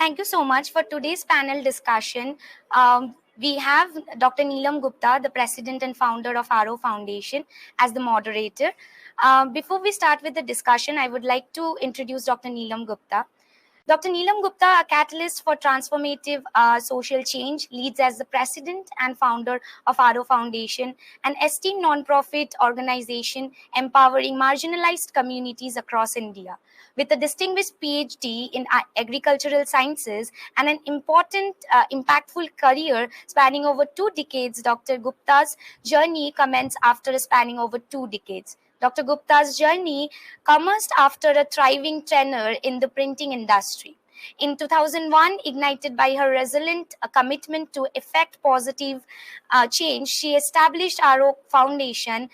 Thank you so much for today's panel discussion. We have Dr. Neelam Gupta, the president and founder of AROH Foundation, as the moderator. Before we start with the discussion, I would like to introduce Dr. Neelam Gupta. Dr. Neelam Gupta, a catalyst for transformative social change, leads as the president and founder of AROH Foundation, an esteemed non-profit organization empowering marginalized communities across India. With a distinguished PhD in agricultural sciences and an important, impactful career spanning over 2 decades, Dr. Gupta's journey commenced after spanning over 2 decades. Dr. Gupta's journey commenced after a thriving tenure in the printing industry. In 2001, ignited by her resilient commitment to effect positive change, she established AROH Foundation,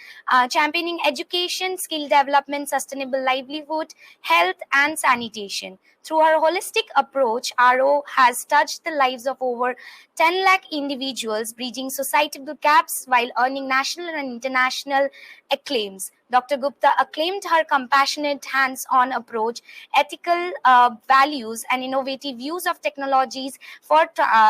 championing education, skill development, sustainable livelihood, health, and sanitation. Through her holistic approach, AROH has touched the lives of over 10 lakh individuals, bridging societal gaps while earning national and international acclaims. Dr. Gupta acclaimed her compassionate, hands-on approach, ethical values, and innovative use of technologies for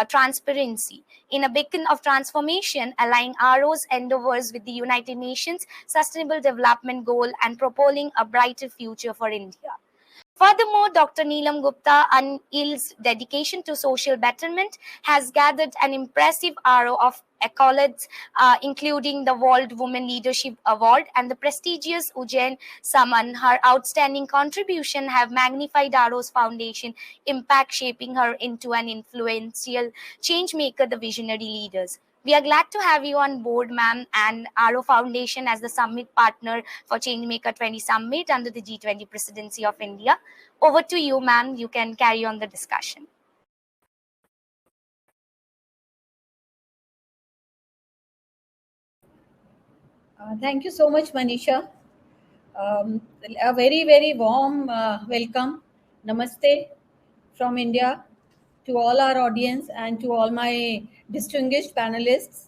transparency in a beacon of transformation, aligning AROH's endeavors with the United Nations Sustainable Development Goal and propelling a brighter future for India. Furthermore, Dr. Neelam Gupta's unyielding dedication to social betterment has gathered an impressive array of accolades, including the World Women Leadership Award and the prestigious Ujjain Samman. Her outstanding contribution have magnified AROH's foundation impact, shaping her into an influential change maker, the visionary leaders. We are glad to have you on board, ma'am, and AROH Foundation as the summit partner for Changemaker 20 Summit under the G20 presidency of India. Over to you, ma'am. You can carry on the discussion. Thank you so much, Manisha. A very, very warm welcome. Namaste from India to all our audience and to all my distinguished panelists.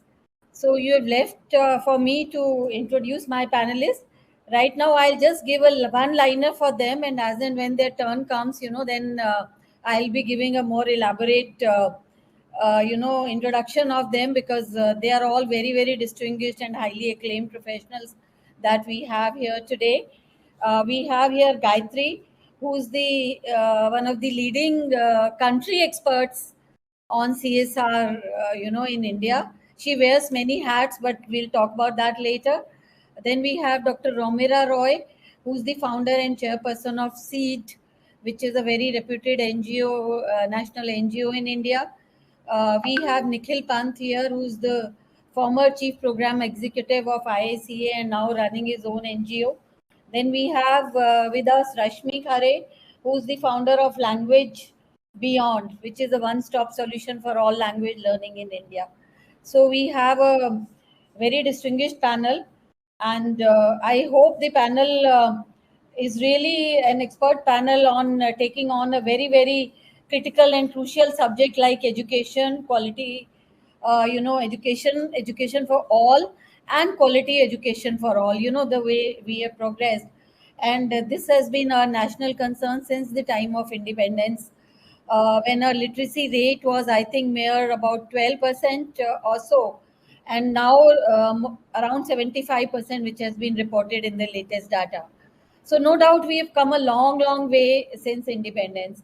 So you have left for me to introduce my panelists. Right now, I'll just give a one-liner for them, and as and when their turn comes, then I'll be giving a more elaborate, introduction of them, because they are all very, very distinguished and highly acclaimed professionals that we have here today. We have here Gayatri, who's the one of the leading country experts on CSR, in India. She wears many hats, but we'll talk about that later. Then we have Dr. Romira Roy, who's the founder and chairperson of SEED, which is a very reputed NGO, national NGO in India. We have Nikhil Pant here, who's the former chief program executive of IACA and now running his own NGO. Then we have with us Rashmi Khare, who's the founder of Language Beyond, which is a one-stop solution for all language learning in India. So we have a very distinguished panel, and I hope the panel is really an expert panel on taking on a very, very critical and crucial subject like education, quality, education for all, and quality education for all, the way we have progressed. And this has been a national concern since the time of independence, when our literacy rate was, I think, mere about 12% or so, and now around 75%, which has been reported in the latest data. So no doubt we have come a long, long way since independence.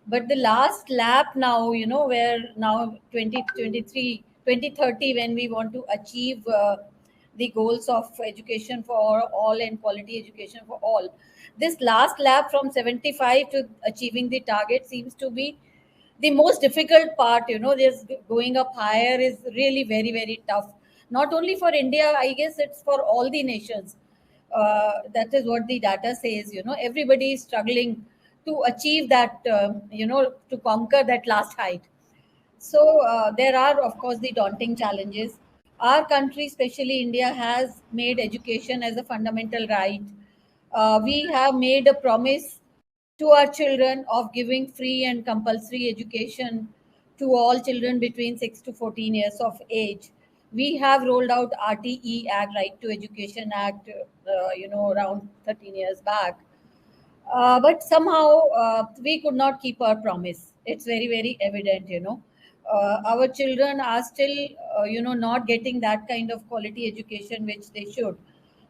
But the last lap now, where now 2023, 2030, when we want to achieve the goals of education for all and quality education for all, this last lap from 75 to achieving the target seems to be the most difficult part. This going up higher is really very, very tough. Not only for India, I guess it's for all the nations. That is what the data says. Everybody is struggling to achieve that, to conquer that last height. So there are, of course, the daunting challenges. Our country, especially India, has made education as a fundamental right. We have made a promise to our children of giving free and compulsory education to all children between 6 to 14 years of age. We have rolled out RTE Act, Right to Education Act, around 13 years back. But somehow we could not keep our promise. It's very, very evident, Our children are still, not getting that kind of quality education which they should.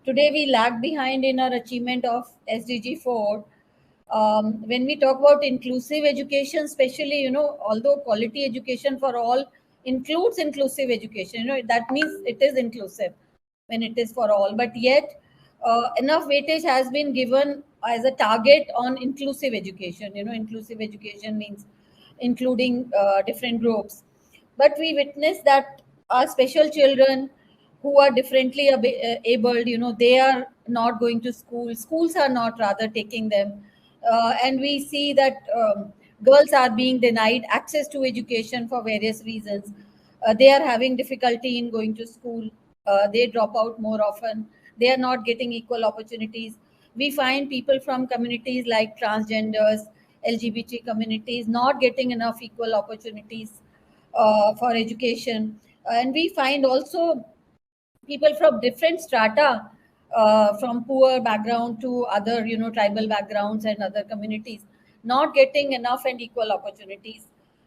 Today, we lag behind in our achievement of SDG 4. When we talk about inclusive education, especially, although quality education for all includes inclusive education, that means it is inclusive when it is for all, but yet enough weightage has been given as a target on inclusive education. Inclusive education means including different groups, but we witness that our special children who are differently abled, they are not going to school, schools are not rather taking them, and we see that girls are being denied access to education for various reasons. They are having difficulty in going to school. They drop out more often. They are not getting equal opportunities. We find people from communities like transgenders, LGBT communities not getting enough equal opportunities for education. And we find also people from different strata, from poor background to other, tribal backgrounds and other communities, not getting enough and equal opportunities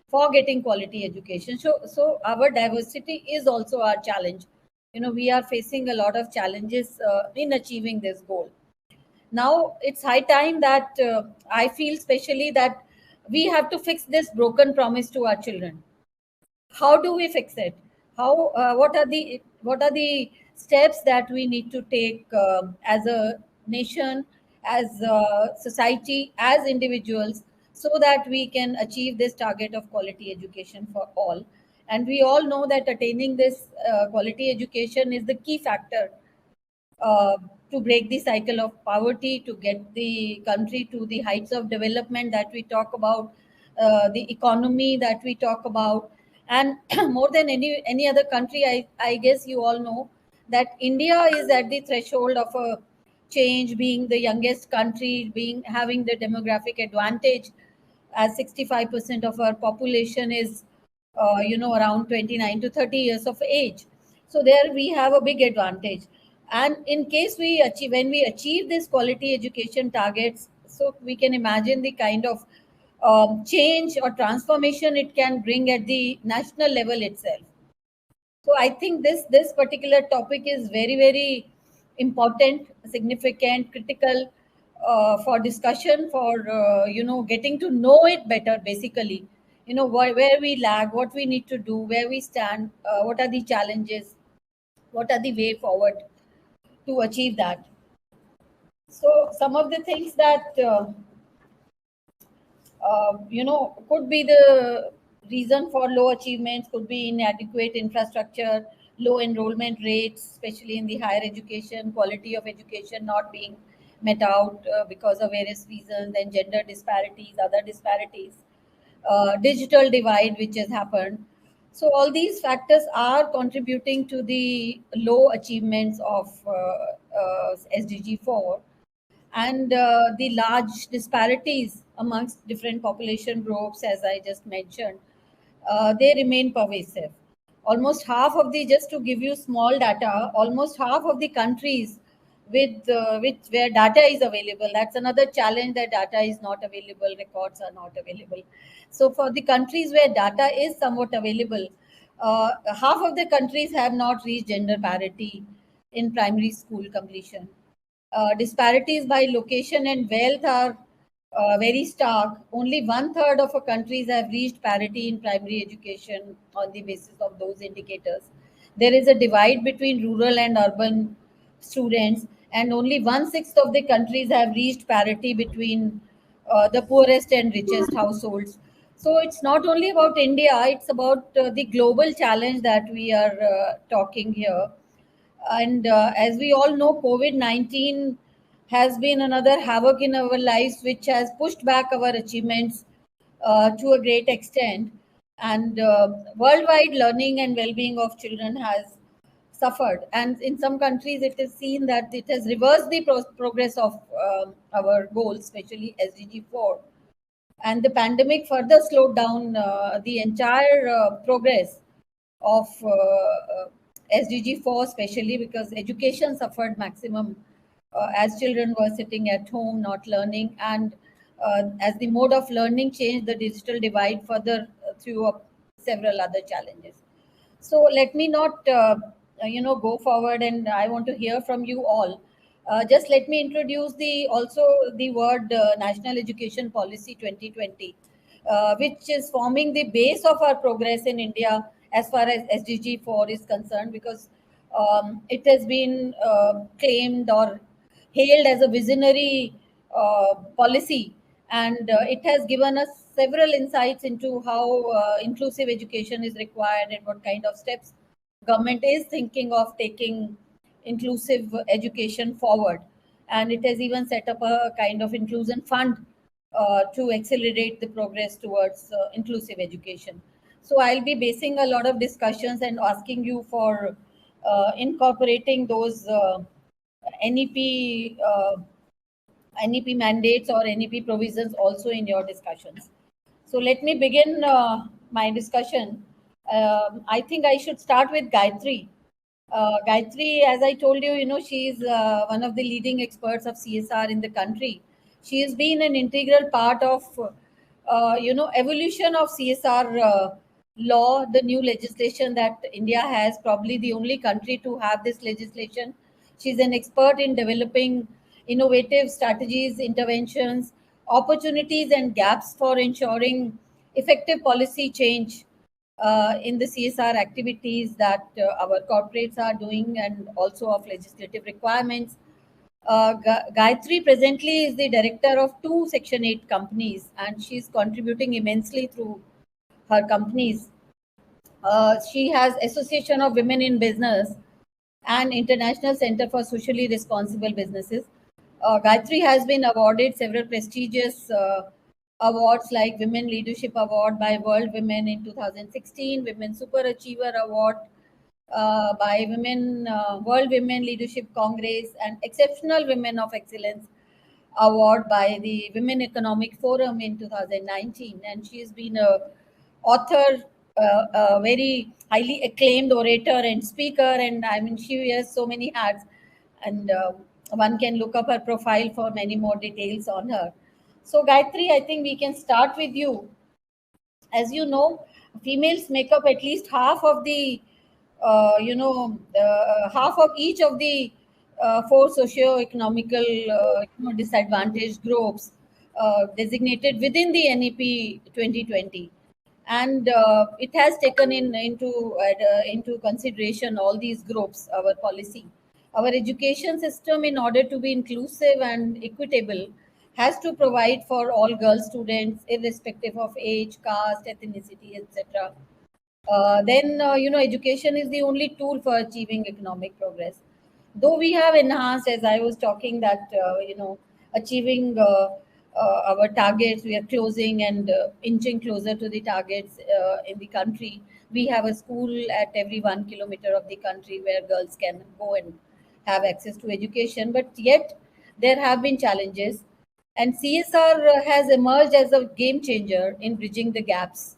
for getting quality education. So our diversity is also our challenge. We are facing a lot of challenges in achieving this goal. Now it's high time that I feel specially that we have to fix this broken promise to our children. How do we fix it? How what are the steps that we need to take as a nation, as a society, as individuals, so that we can achieve this target of quality education for all? And we all know that attaining this quality education is the key factor uh, to break the cycle of poverty, to get the country to the heights of development that we talk about, the economy that we talk about. And more than any other country, I guess you all know that India is at the threshold of a change, being the youngest country, being having the demographic advantage, as 65% of our population is around 29 to 30 years of age. So there we have a big advantage. And in case we achieve, when we achieve this quality education targets, so we can imagine the kind of change or transformation it can bring at the national level itself. So I think this particular topic is very, very important, significant, critical for discussion, for getting to know it better. Basically, where we lag, what we need to do, where we stand, what are the challenges, what are the way forward to achieve that. So some of the things that could be the reason for low achievements, could be inadequate infrastructure, low enrollment rates, especially in the higher education, quality of education not being met out because of various reasons, and gender disparities, other disparities, digital divide which has happened. So all these factors are contributing to the low achievements of SDG 4, and the large disparities amongst different population groups, as I just mentioned, they remain pervasive. Almost half of the, just to give you small data, almost half of the countries with where data is available, that's another challenge, that data is not available, records are not available. So for the countries where data is somewhat available, half of the countries have not reached gender parity in primary school completion. Disparities by location and wealth are very stark. Only one third of our countries have reached parity in primary education on the basis of those indicators. There is a divide between rural and urban students, and only one sixth of the countries have reached parity between the poorest and richest households. So it's not only about India, it's about the global challenge that we are talking here. And as we all know, COVID 19 has been another havoc in our lives, which has pushed back our achievements to a great extent. And worldwide learning and well being of children has suffered. And in some countries, it is seen that it has reversed the progress of our goals, especially SDG 4. And the pandemic further slowed down the entire progress of SDG 4, especially because education suffered maximum as children were sitting at home not learning, and as the mode of learning changed, the digital divide further threw up several other challenges. So let me not go forward, and I want to hear from you all. Just let me introduce the word National Education Policy 2020, which is forming the base of our progress in India as far as SDG 4 is concerned, because it has been claimed or hailed as a visionary policy, and it has given us several insights into how inclusive education is required and what kind of steps government is thinking of taking inclusive education forward. And it has even set up a kind of inclusion fund to accelerate the progress towards inclusive education. So I'll be basing a lot of discussions and asking you for incorporating those NEP NEP mandates or NEP provisions also in your discussions. So let me begin my discussion. I think I should start with Gayatri. Gayatri, as I told you, she's one of the leading experts of CSR in the country. She has been an integral part of, evolution of CSR law, the new legislation that India has, probably the only country to have this legislation. She's an expert in developing innovative strategies, interventions, opportunities, and gaps for ensuring effective policy change in the CSR activities that our corporates are doing, and also of legislative requirements. Gayatri presently is the director of two Section 8 companies, and she's contributing immensely through her companies. She has Association of Women in Business and International Center for Socially Responsible Businesses. Gayatri has been awarded several prestigious awards like Women Leadership Award by World Women in 2016, Women Super Achiever Award by World Women Leadership Congress, and Exceptional Women of Excellence Award by the Women Economic Forum in 2019. And she has been a author, a very highly acclaimed orator and speaker, and I mean she wears so many hats, and one can look up her profile for many more details on her. So Gayatri, I think we can start with you. As you know, females make up at least half of the half of each of the four socio-economical disadvantaged groups designated within the NEP 2020, and it has taken into consideration all these groups. Our policy, our education system, in order to be inclusive and equitable, has to provide for all girl students irrespective of age, caste, ethnicity, etc. Then education is the only tool for achieving economic progress. Though we have enhanced, as I was talking, that achieving our targets, we are closing and inching closer to the targets in the country. We have a school at every 1 kilometer of the country where girls can go and have access to education, but yet there have been challenges, and CSR has emerged as a game changer in bridging the gaps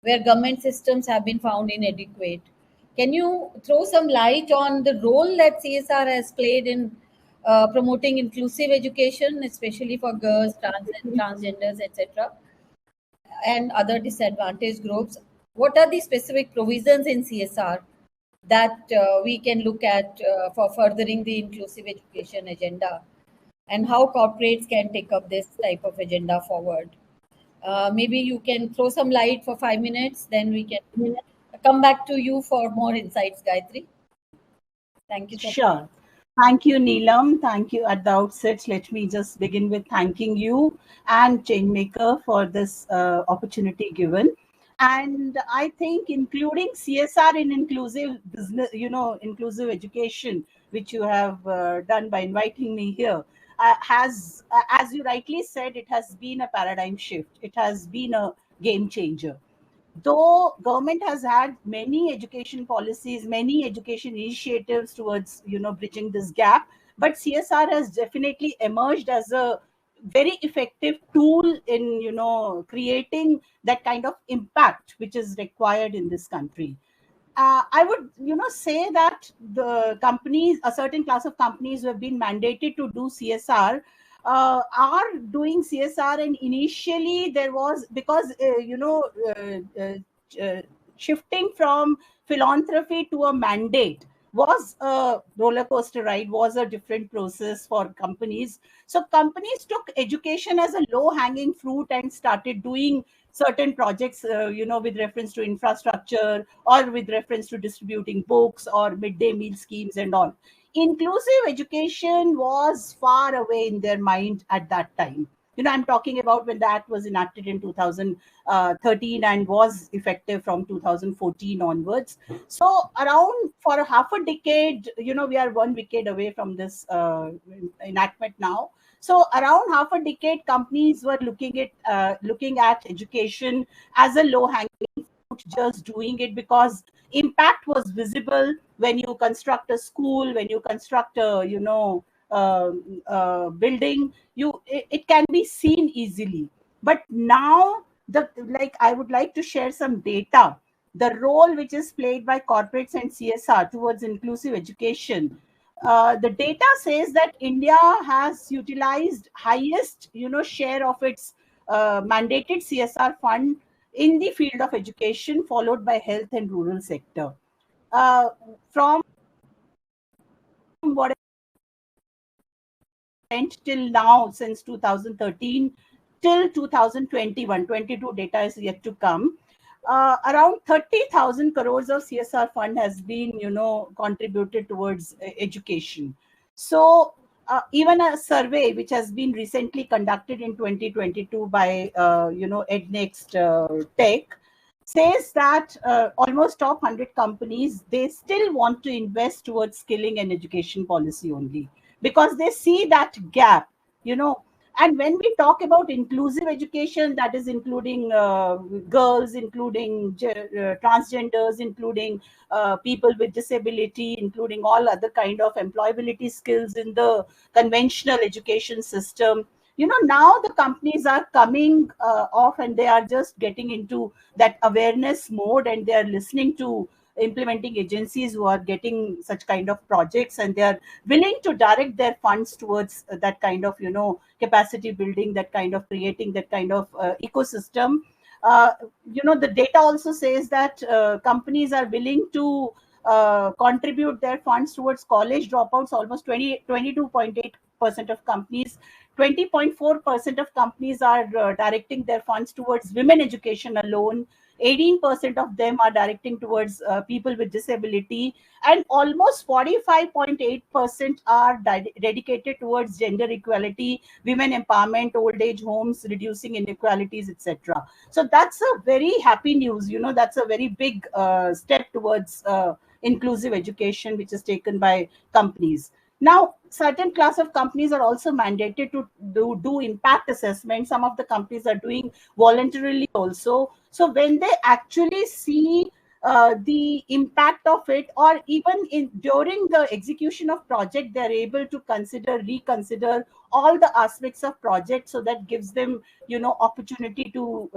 where government systems have been found inadequate. Can you throw some light on the role that CSR has played in promoting inclusive education, especially for girls, transgenders, etc., and other disadvantaged groups? What are the specific provisions in CSR that we can look at for furthering the inclusive education agenda, and how corporates can take up this type of agenda forward? Maybe you can throw some light for 5 minutes, then we can come back to you for more insights, Gayatri. Thank you so much. Sure. Thank you, Neelam. Thank you. At the outset, let me just begin with thanking you and Changemaker for this opportunity given. And I think including CSR in inclusive business, inclusive education, which you have done by inviting me here, as you rightly said, it has been a paradigm shift. It has been a game changer. Though government has had many education policies, many education initiatives towards bridging this gap, but CSR has definitely emerged as a very effective tool in creating that kind of impact which is required in this country. I would, say that the companies, a certain class of companies who have been mandated to do CSR, are doing CSR. And initially there was, because, shifting from philanthropy to a mandate was a roller coaster ride, was a different process for companies. So companies took education as a low hanging fruit and started doing certain projects, with reference to infrastructure, or with reference to distributing books or midday meal schemes and all. Inclusive education was far away in their mind at that time. I'm talking about when the act was enacted in 2013 and was effective from 2014 onwards. So around for half a decade, we are 1 decade away from this enactment now. So around half a decade, companies were looking at education as a low hanging fruit, just doing it because impact was visible. When you construct a school, when you construct a building, it can be seen easily. But now, I would like to share some data. The role which is played by corporates and CSR towards inclusive education. The data says that India has utilized highest, share of its mandated CSR fund in the field of education, followed by health and rural sector. From what I went till now, since 2013 till 2021, 22 data is yet to come. Around 30,000 crores of CSR fund has been, contributed towards education. So even a survey which has been recently conducted in 2022 by, EdNext Tech says that almost top 100 companies, they still want to invest towards skilling and education policy only, because they see that gap, you know. And when we talk about inclusive education, that is including girls, including transgenders, including people with disability, including all other kind of employability skills in the conventional education system. Now the companies are coming off, and they are just getting into that awareness mode, and they are listening to implementing agencies who are getting such kind of projects, and they are willing to direct their funds towards that kind of capacity building, that kind of creating that kind of ecosystem. The data also says that companies are willing to contribute their funds towards college dropouts. Almost 22.8% of companies, 20.4% of companies are directing their funds towards women education alone. 18% of them are directing towards people with disability, and almost 45.8% are dedicated towards gender equality, women empowerment, old age homes, reducing inequalities, etc. So that's a very happy news. That's a very big step towards inclusive education, which is taken by companies. Now, certain class of companies are also mandated to do impact assessment. Some of the companies are doing voluntarily also. So when they actually see the impact of it, or even during the execution of project, they're able to reconsider all the aspects of project. So that gives them, opportunity to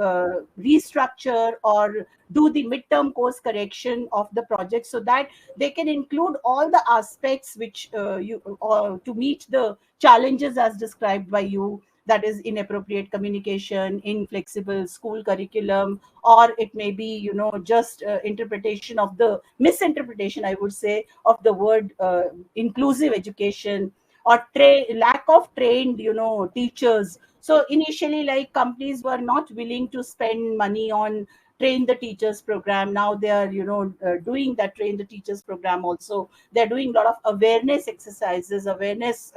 restructure or do the midterm course correction of the project, so that they can include all the aspects which to meet the challenges as described by you, that is inappropriate communication, inflexible school curriculum, or it may be just interpretation of the misinterpretation, I would say, of the word inclusive education, or lack of trained teachers. So initially, like, companies were not willing to spend money on train the teachers program. Now they are doing that train the teachers program also. They're doing a lot of awareness exercises, awareness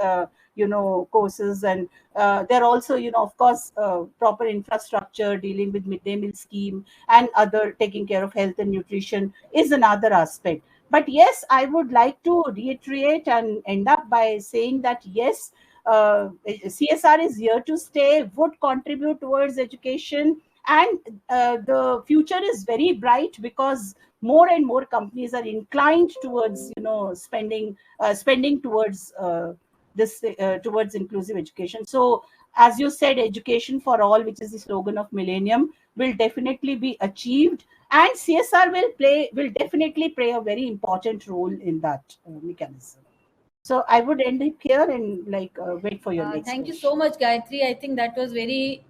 courses, and they're also of course proper infrastructure dealing with midday meal scheme, and other taking care of health and nutrition is another aspect. But yes, I would like to reiterate and end up by saying that yes, CSR is here to stay, would contribute towards education, and the future is very bright, because more and more companies are inclined towards spending towards this towards inclusive education. So as you said, education for all, which is the slogan of millennium, will definitely be achieved, and CSR will definitely play a very important role in that mechanism. So I would end it here and wait for your next Thank you question. so much, Gayatri. I think that was very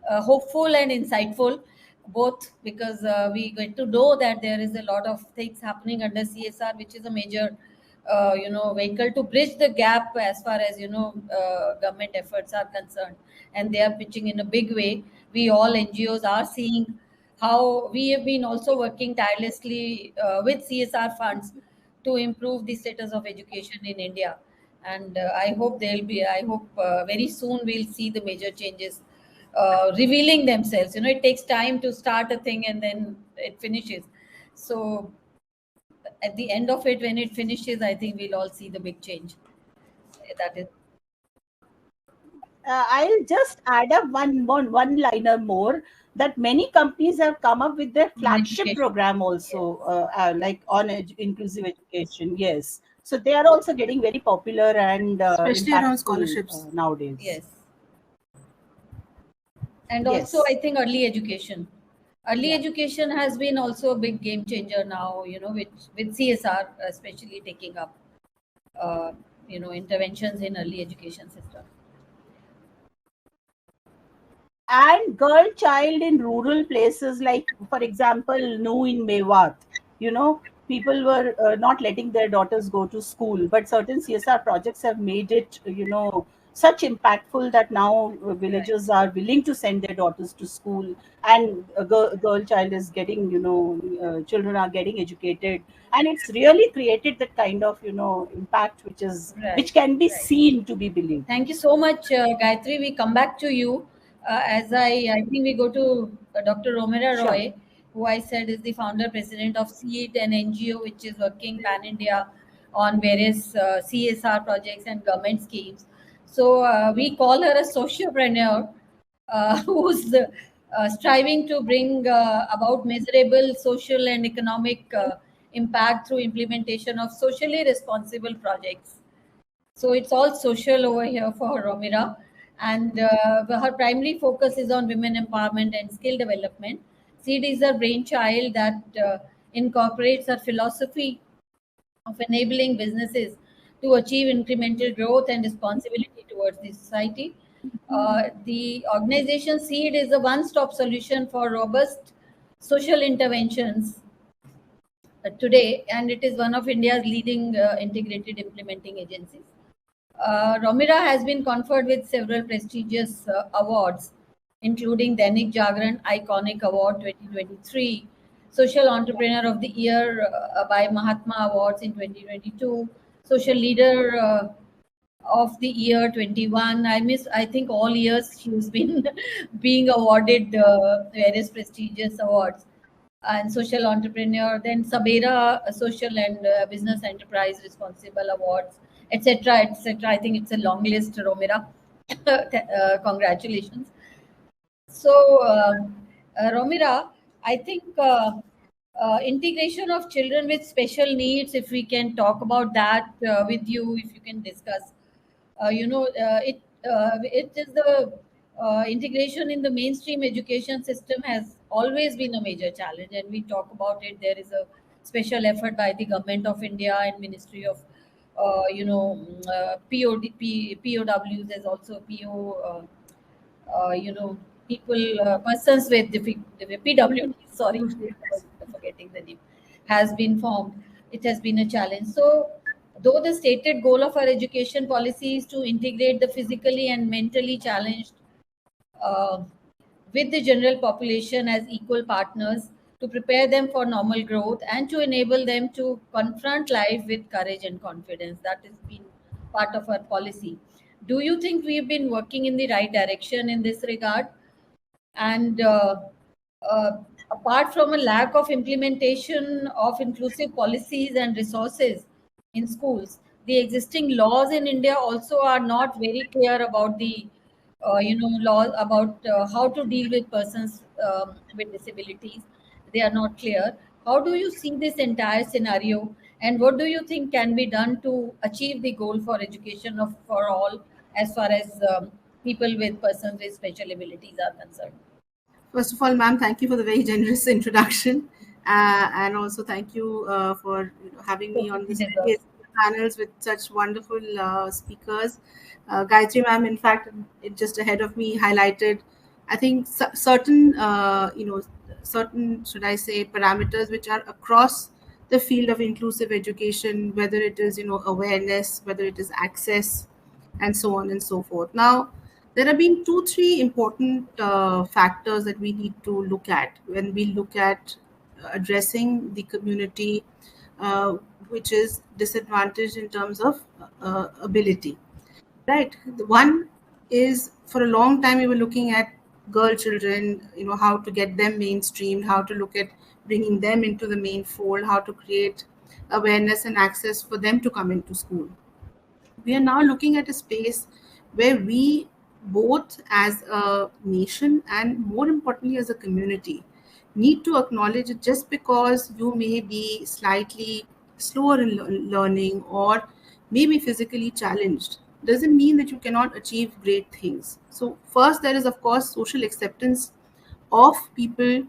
hopeful and insightful, both because we get to know that there is a lot of things happening under CSR, which is a major, vehicle to bridge the gap as far as government efforts are concerned, and they are pitching in a big way. We all NGOs are seeing how we have been also working tirelessly with CSR funds to improve the status of education in India. And I hope very soon we'll see the major changes revealing themselves. It takes time to start a thing and then it finishes. So at the end of it, when it finishes, I think we'll all see the big change. That is. I'll just add up one liner more, that many companies have come up with their flagship Education. program also, Yes. like on inclusive education. Yes, so they are also getting very popular and Especially around impactful scholarships. nowadays. Yes. And also, Yes. I think early education. Early Yeah. education has been also a big game changer now, with CSR especially taking up, interventions in early education system. And girl child in rural places, like for example Nu in Mewat, people were not letting their daughters go to school, but certain CSR projects have made it such impactful that now Right. villagers are willing to send their daughters to school, and girl child is getting, children are getting educated, and it's really created that kind of impact Right. which can be Right. seen to be believed. Thank you so much, Gayatri. We come back to you. I think we go to Dr. Romira Sure. Roy, who I said is the founder president of SEED, an NGO which is working pan India on various CSR projects and government schemes. So we call her a sociopreneur who's striving to bring about measurable social and economic impact through implementation of socially responsible projects. So it's all social over here for Romira. And her primary focus is on women empowerment and skill development. SEED is her brainchild that incorporates her philosophy of enabling businesses to achieve incremental growth and responsibility towards the society. The organization SEED is a one stop solution for robust social interventions today, and it is one of India's leading integrated implementing agencies. Romira has been conferred with several prestigious awards, including Dainik Jagran Iconic Award 2023, Social Entrepreneur of the Year by Mahatma Awards in 2022, Social Leader of the Year 21. I think all years she's been being awarded various prestigious awards, and social entrepreneur, then Sabera social and business enterprise responsible awards, etc., etc. I think it's a long list, Romira. Congratulations. So, Romira, I think integration of children with special needs, if we can talk about that with you, if you can discuss, it is the integration in the mainstream education system has always been a major challenge, and we talk about it. There is a special effort by the government of India and Ministry of, POWs. There's also PO. People, persons with PWD, sorry, I was forgetting the name, has been formed. It has been a challenge. So, though the stated goal of our education policy is to integrate the physically and mentally challenged uh, with the general population as equal partners, to prepare them for normal growth and to enable them to confront life with courage and confidence. That has been part of our policy. Do you think we've been working in the right direction in this regard? And uh, apart from a lack of implementation of inclusive policies and resources in schools, the existing laws in India also are not very clear about the laws about how to deal with persons with disabilities. They are not clear. How do you see this entire scenario, and what do you think can be done to achieve the goal for education of for all, as far as people with persons with special abilities are concerned. First of all, ma'am, thank you for the very generous introduction, and also thank you for having me on this very panels with such wonderful speakers. Gayatri, ma'am, in fact, just ahead of me highlighted, I think certain, certain, should I say, parameters which are across the field of inclusive education, whether it is awareness, whether it is access, and so on and so forth. Now, there have been 2-3 important factors that we need to look at when we look at addressing the community which is disadvantaged in terms of ability. Right. The one is, for a long time we were looking at girl children, how to get them mainstreamed, how to look at bringing them into the main fold, how to create awareness and access for them to come into school. We are now looking at a space where we, both as a nation and more importantly as a community, need to acknowledge it. Just because you may be slightly slower in learning or maybe physically challenged doesn't mean that you cannot achieve great things. So first, there is of course social acceptance of people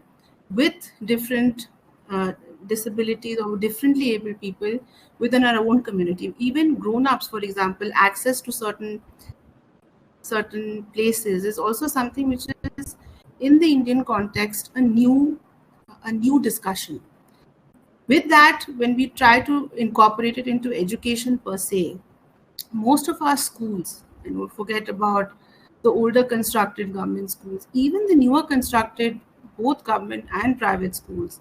with different disabilities or differently able people within our own community. Even grown-ups, for example, access to certain places is also something which is, in the Indian context, a new discussion. With that, when we try to incorporate it into education per se, most of our schools, forget about the older constructed government schools, even the newer constructed both government and private schools,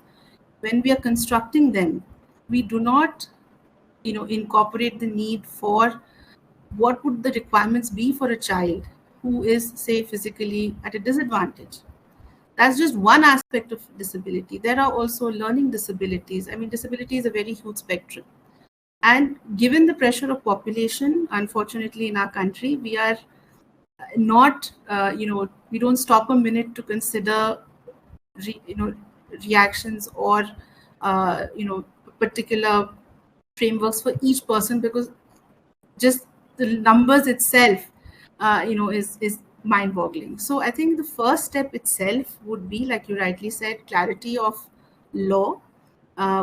when we are constructing them, we do not incorporate the need for what would the requirements be for a child who is, say, physically at a disadvantage. That's just one aspect of disability. There are also learning disabilities. I mean, disability is a very huge spectrum. And given the pressure of population, unfortunately, in our country, we are not, we don't stop a minute to consider, reactions or, particular frameworks for each person, because just the numbers itself, is mind-boggling. So I think the first step itself would be, like you rightly said, clarity of law,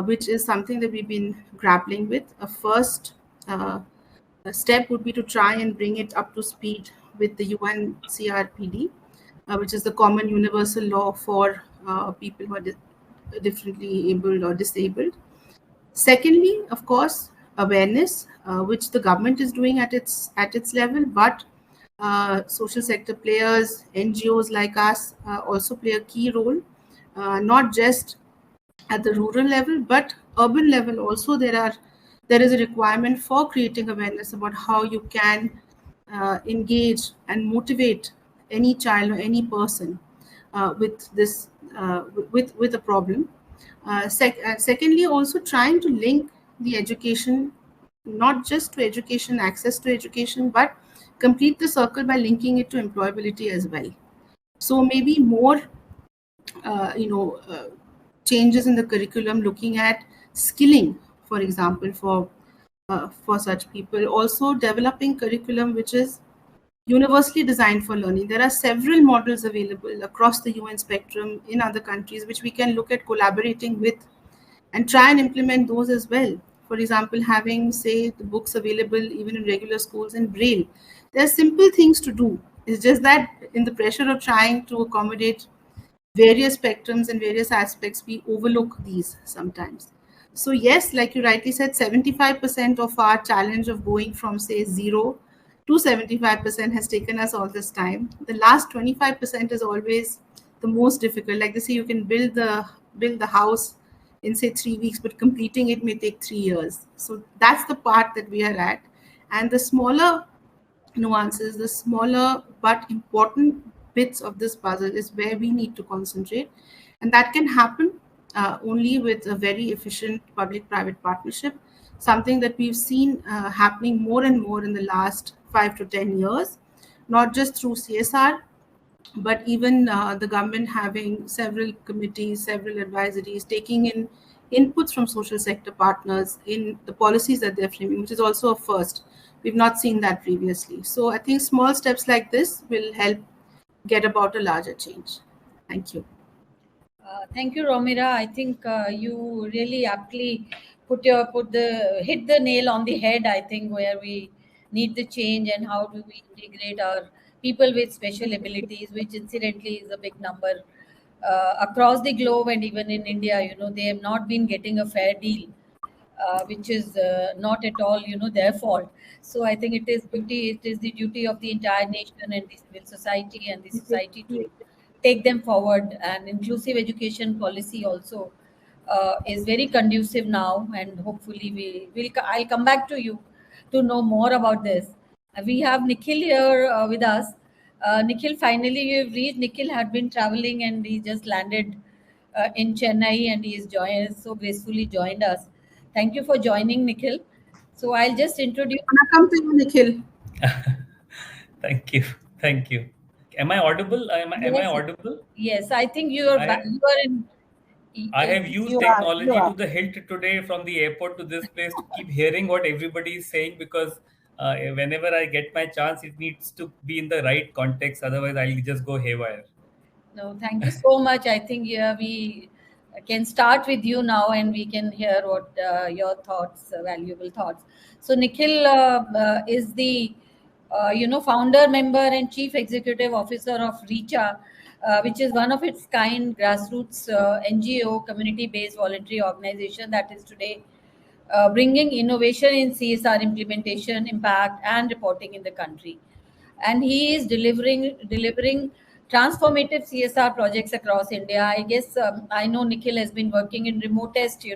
which is something that we've been grappling with. A first step would be to try and bring it up to speed with the UN CRPD, which is the Common Universal Law for people who are differently abled or disabled. Secondly, of course, awareness, which the government is doing at its level, but social sector players, NGOs like us also play a key role, not just at the rural level, but urban level also. There is a requirement for creating awareness about how you can engage and motivate any child or any person with this with a problem. Secondly, also trying to link the education, not just to education, access to education, but complete the circle by linking it to employability as well. So maybe more, changes in the curriculum, looking at skilling, for example, for such people. Also developing curriculum which is universally designed for learning. There are several models available across the UN spectrum in other countries, which we can look at collaborating with and try and implement those as well. For example, having, say, the books available even in regular schools in Braille. There are simple things to do. It's just that in the pressure of trying to accommodate various spectrums and various aspects, we overlook these sometimes. So yes, like you rightly said, 75% of our challenge of going from, say, 0 to 75% has taken us all this time. The last 25% is always the most difficult. Like they say, you can build the house in, say, 3 weeks, but completing it may take 3 years. So that's the part that we are at. And the smaller nuances, the smaller but important bits of this puzzle is where we need to concentrate. And that can happen only with a very efficient public-private partnership, something that we've seen happening more and more in the last 5 to 10 years, not just through CSR, but even the government having several committees, several advisories, taking in inputs from social sector partners in the policies that they're framing, which is also a first. We've not seen that previously. So I think small steps like this will help get about a larger change. Thank you. Thank you, Romira. I think you really aptly hit the nail on the head. I think where we need the change and how do we integrate our people with special abilities, which incidentally is a big number across the globe and even in India. They have not been getting a fair deal, which is not at all, their fault. So I think it is the duty of the entire nation and the civil society and the society to take them forward. And inclusive education policy also is very conducive now, and hopefully I'll come back to you to know more about this. We have Nikhil here with us. Nikhil, finally you've reached. Nikhil had been traveling and he just landed in Chennai, and he is so gracefully joined us. Thank you for joining, Nikhil. So I'll just introduce. Welcome to you, Nikhil. Thank you. Thank you. Am I audible? Am I audible? Yes, I think you are in. I have used technology to the hilt today, from the airport to this place, to keep hearing what everybody is saying, because whenever I get my chance, it needs to be in the right context. Otherwise, I'll just go haywire. No, thank you so much. I think we can start with you now, and we can hear what your thoughts, valuable thoughts. So Nikhil is the founder, member, and chief executive officer of REACHA, which is one of its kind grassroots NGO, community-based voluntary organization that is today bringing innovation in CSR implementation, impact, and reporting in the country. And he is delivering transformative CSR projects across India. I guess I know Nikhil has been working in remotest,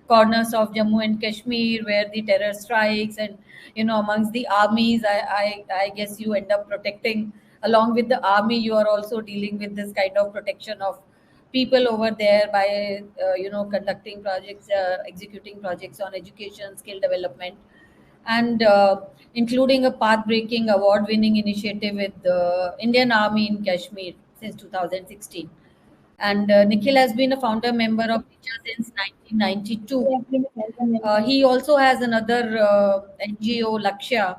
corners of Jammu and Kashmir, where the terror strikes, and amongst the armies. I guess you end up protecting along with the army. You are also dealing with this kind of protection of people over there by conducting projects, executing projects on education, skill development, and including a path-breaking, award-winning initiative with the Indian Army in Kashmir since 2016. And Nikhil has been a founder member of REACHA since 1992. He also has another NGO, Lakshya,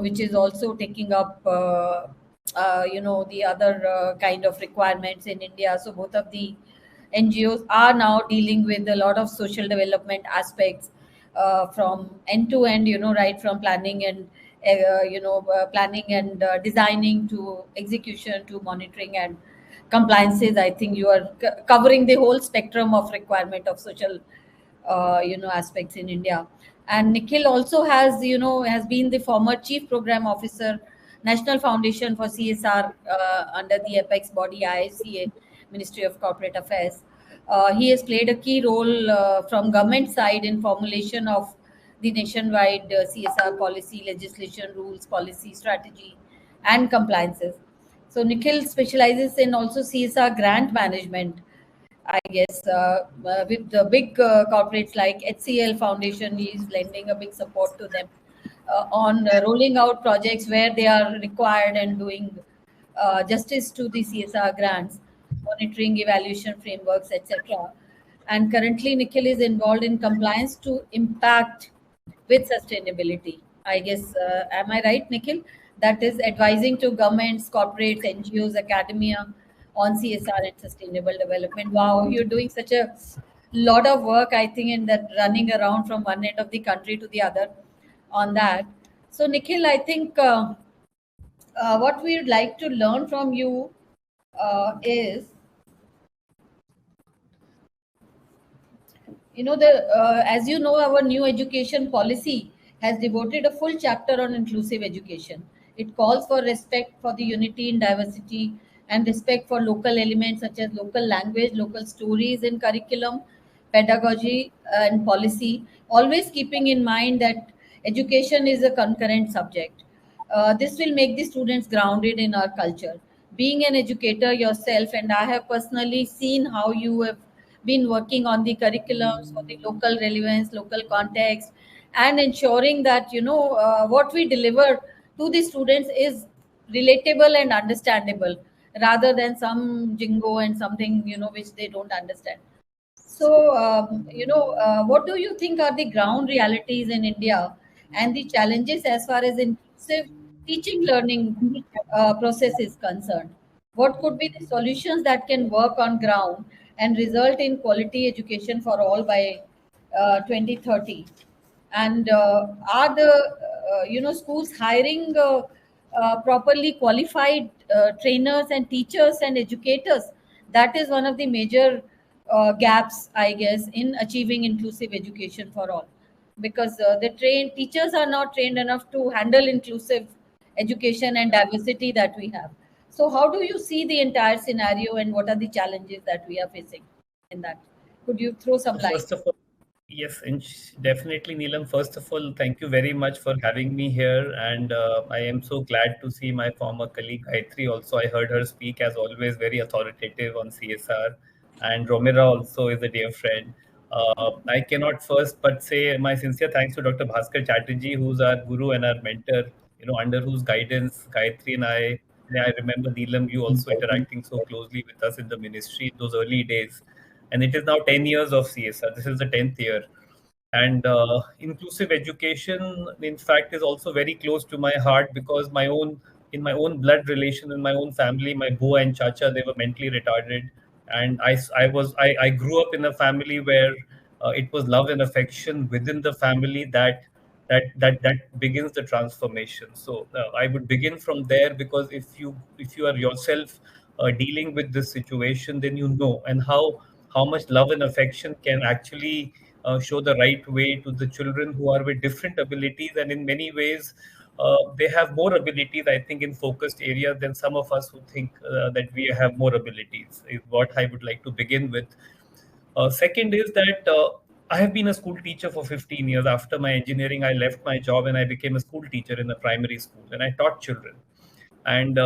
which is also taking up, the other kind of requirements in India. So both of the NGOs are now dealing with a lot of social development aspects from end to end, right from planning and designing to execution to monitoring and compliances. I think you are covering the whole spectrum of requirement of social aspects in India. And Nikhil also has been the former chief program officer, National Foundation for CSR under the apex body IFCA, Ministry of Corporate Affairs. He has played a key role from government side in formulation of the nationwide CSR policy, legislation, rules, policy, strategy, and compliances. So Nikhil specializes in also CSR grant management, I guess, with the big corporates like HCL Foundation. He is lending a big support to them on rolling out projects where they are required and doing justice to the CSR grants, monitoring, evaluation frameworks, etc. And currently, Nikhil is involved in compliance to impact with sustainability. I guess, am I right, Nikhil? That is advising to governments, corporates, NGOs, academia on CSR and sustainable development. Wow, you're doing such a lot of work, I think, in that, running around from one end of the country to the other on that. So, Nikhil, I think what we would like to learn from you is, as you know, our new education policy has devoted a full chapter on inclusive education. It calls for respect for the unity in diversity and respect for local elements such as local language, local stories in curriculum, pedagogy, and policy, always keeping in mind that education is a concurrent subject. This will make the students grounded in our culture. Being an educator yourself, and I have personally seen how you have been working on the curriculums for the local relevance, local context, and ensuring that what we deliver to the students is relatable and understandable, rather than some jingo and something which they don't understand. So what do you think are the ground realities in India and the challenges as far as inclusive teaching learning process is concerned. What could be the solutions that can work on ground and result in quality education for all by 2030? And are the schools hiring properly qualified trainers and teachers and educators? That is one of the major gaps, I guess, in achieving inclusive education for all, because the trained teachers are not trained enough to handle inclusive education and diversity that we have. So how do you see the entire scenario, and what are the challenges that we are facing in that? Could you throw some So light? first of all, yes, and definitely, Neelam. First of all, thank you very much for having me here, and I am so glad to see my former colleague Gayatri. Also, I heard her speak as always, very authoritative on CSR, and Romira also is a dear friend. I cannot first but say my sincere thanks to Dr. Bhaskar Chatterjee, who's our guru and our mentor. Under whose guidance Gayatri and I remember Neelam, you also interacting so closely with us in the ministry in those early days, and it is now 10 years of CSR. This is the 10th year. And inclusive education, in fact, is also very close to my heart because in my own blood relation, in my own family, my bua and chacha, they were mentally retarded. And I grew up in a family where it was love and affection within the family that begins the transformation. So I would begin from there, because if you are yourself dealing with this situation, then you know and how much love and affection can actually show the right way to the children who are with different abilities, and in many ways they have more abilities, I think, in focused areas than some of us who think that we have more abilities, is what I would like to begin with. Second is that I have been a school teacher for 15 years. After my engineering, I left my job and I became a school teacher in a primary school, and I taught children. And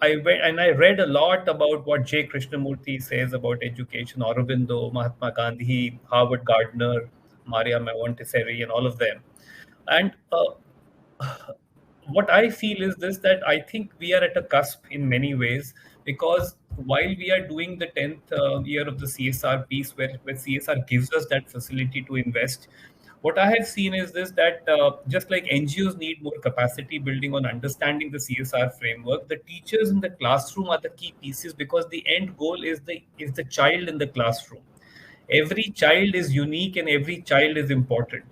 I went and I read a lot about what J. Krishnamurti says about education, Aurobindo, Mahatma Gandhi, Howard Gardner, Maria Montessori, and all of them. And what I feel is this, that I think we are at a cusp in many ways, because while we are doing the 10th year of the CSR piece, where CSR gives us that facility to invest, what I have seen is this, that just like NGOs need more capacity building on understanding the CSR framework, the teachers in the classroom are the key pieces, because the end goal is the child in the classroom. Every child is unique and every child is important.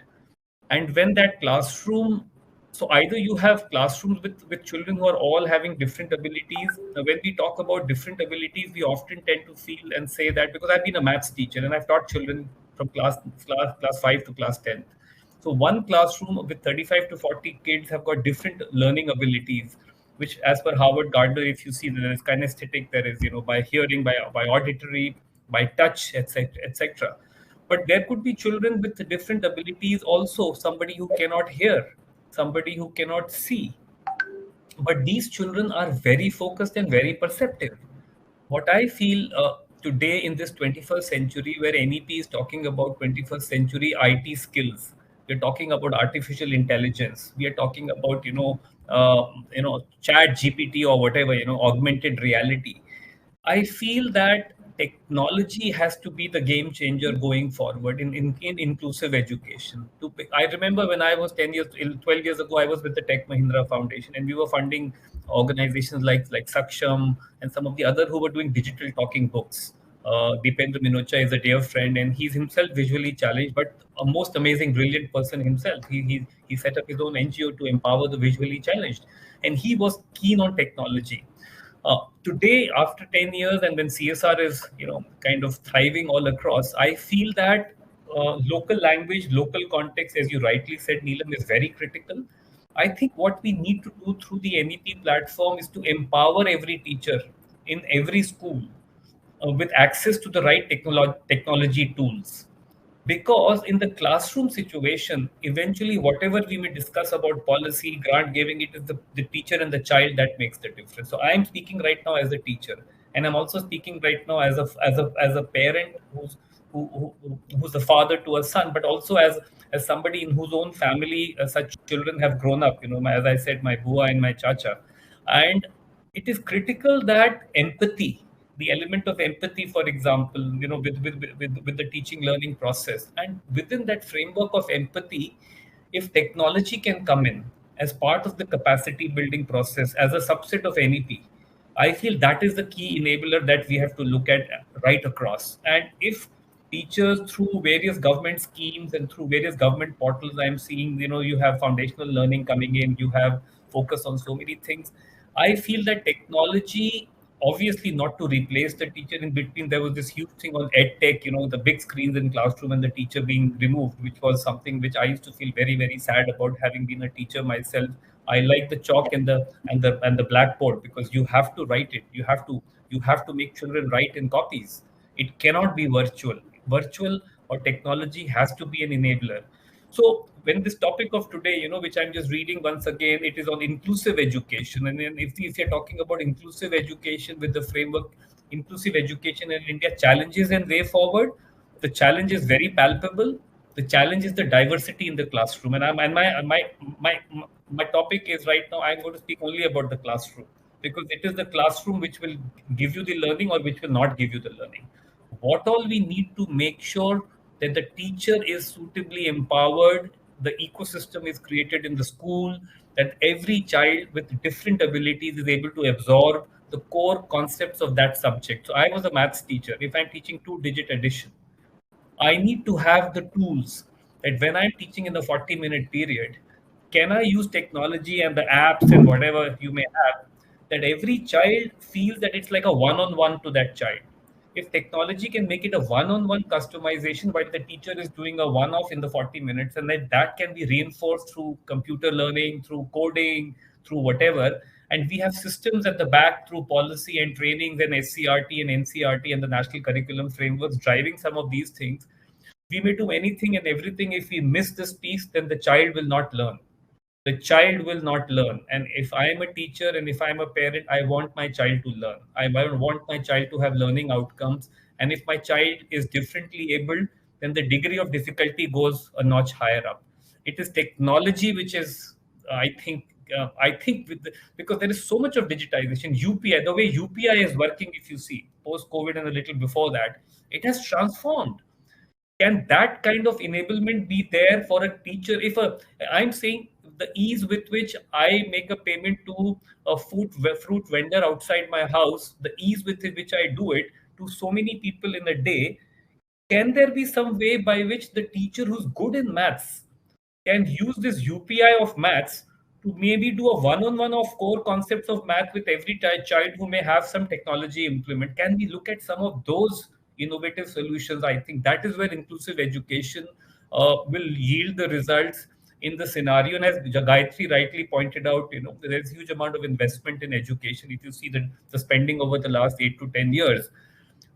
And when that classroom, so either you have classrooms with children who are all having different abilities. When we talk about different abilities, we often tend to feel and say that, because I've been a maths teacher and I've taught children from class 5 to class 10. So one classroom with 35 to 40 kids have got different learning abilities, which, as per Howard Gardner, if you see, there is kinesthetic, there is, by hearing, by auditory, by touch, etc., etc. But there could be children with different abilities also, somebody who cannot hear, somebody who cannot see. But these children are very focused and very perceptive. What I feel today in this 21st century, where NEP is talking about 21st century IT skills, we're talking about artificial intelligence, we are talking about chat GPT or whatever, augmented reality. I feel that technology has to be the game changer going forward in inclusive education. I remember when I was 10 years, 12 years ago, I was with the Tech Mahindra Foundation, and we were funding organizations like Saksham and some of the other who were doing digital talking books. Dipendra Minocha is a dear friend, and he's himself visually challenged, but a most amazing, brilliant person himself. He set up his own NGO to empower the visually challenged, and he was keen on technology. Today, after 10 years, and when CSR is, kind of thriving all across, I feel that local language, local context, as you rightly said, Neelam, is very critical. I think what we need to do through the NEP platform is to empower every teacher in every school with access to the right technology tools. Because in the classroom situation, eventually, whatever we may discuss about policy, grant giving, it is the teacher and the child that makes the difference. So I am speaking right now as a teacher, and I'm also speaking right now as a parent who's a father to a son, but also as somebody in whose own family such children have grown up. As I said, my bua and my chacha, and it is critical that empathy, the element of empathy, for example, with the teaching learning process, and within that framework of empathy, If technology can come in as part of the capacity building process as a subset of NEP, I feel that is the key enabler that we have to look at right across. And if teachers through various government schemes and through various government portals, I'm seeing, you have foundational learning coming in, you have focus on so many things. I feel that technology, obviously not to replace the teacher. In between, there was this huge thing on ed tech, the big screens in classroom and the teacher being removed, which was something which I used to feel very, very sad about, having been a teacher myself. I like the chalk and the blackboard, because you have to write it. You have to make children write in copies. It cannot be virtual. Virtual or technology has to be an enabler. So when this topic of today, which I'm just reading once again, it is on inclusive education. And then if you're talking about inclusive education with the framework, inclusive education in India, challenges and way forward, the challenge is very palpable. The challenge is the diversity in the classroom. And my topic is right now, I'm going to speak only about the classroom, because it is the classroom which will give you the learning or which will not give you the learning. What all we need to make sure that the teacher is suitably empowered, the ecosystem is created in the school, that every child with different abilities is able to absorb the core concepts of that subject. So I was a maths teacher. If I'm teaching two-digit addition, I need to have the tools that when I'm teaching in the 40-minute period, can I use technology and the apps and whatever you may have, that every child feels that it's like a one-on-one to that child. If technology can make it a one-on-one customization while the teacher is doing a one-off in the 40 minutes, and that can be reinforced through computer learning, through coding, through whatever, and we have systems at the back through policy and trainings and SCRT and NCRT and the national curriculum frameworks driving some of these things. We may do anything and everything. If we miss this piece, then the child will not learn. The child will not learn. And if I am a teacher and if I'm a parent, I want my child to learn. I want my child to have learning outcomes. And if my child is differently able, then the degree of difficulty goes a notch higher up. It is technology which is, because there is so much of digitization. UPI, the way UPI is working, if you see post COVID and a little before that, it has transformed. Can that kind of enablement be there for a teacher? I'm saying the ease with which I make a payment to a fruit vendor outside my house, the ease with which I do it to so many people in a day, can there be some way by which the teacher who's good in maths can use this UPI of maths to maybe do a one-on-one of core concepts of math with every child who may have some technology implement? Can we look at some of those innovative solutions? I think that is where inclusive education will yield the results in the scenario. And as Gayatri rightly pointed out, there's a huge amount of investment in education. If you see the spending over the last 8 to 10 years,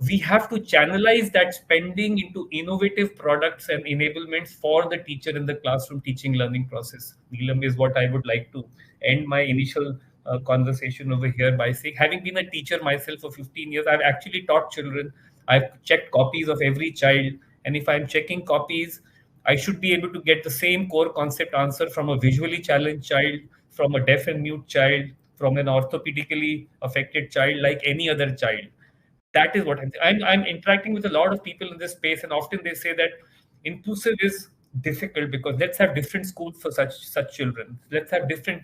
we have to channelize that spending into innovative products and enablements for the teacher in the classroom teaching learning process. Neelam, is what I would like to end my initial conversation over here by saying, having been a teacher myself for 15 years, I've actually taught children. I've checked copies of every child. And if I'm checking copies, I should be able to get the same core concept answer from a visually challenged child, from a deaf and mute child, from an orthopedically affected child, like any other child. That is what I'm interacting with a lot of people in this space, and often they say that inclusive is difficult because let's have different schools for such children. Let's have different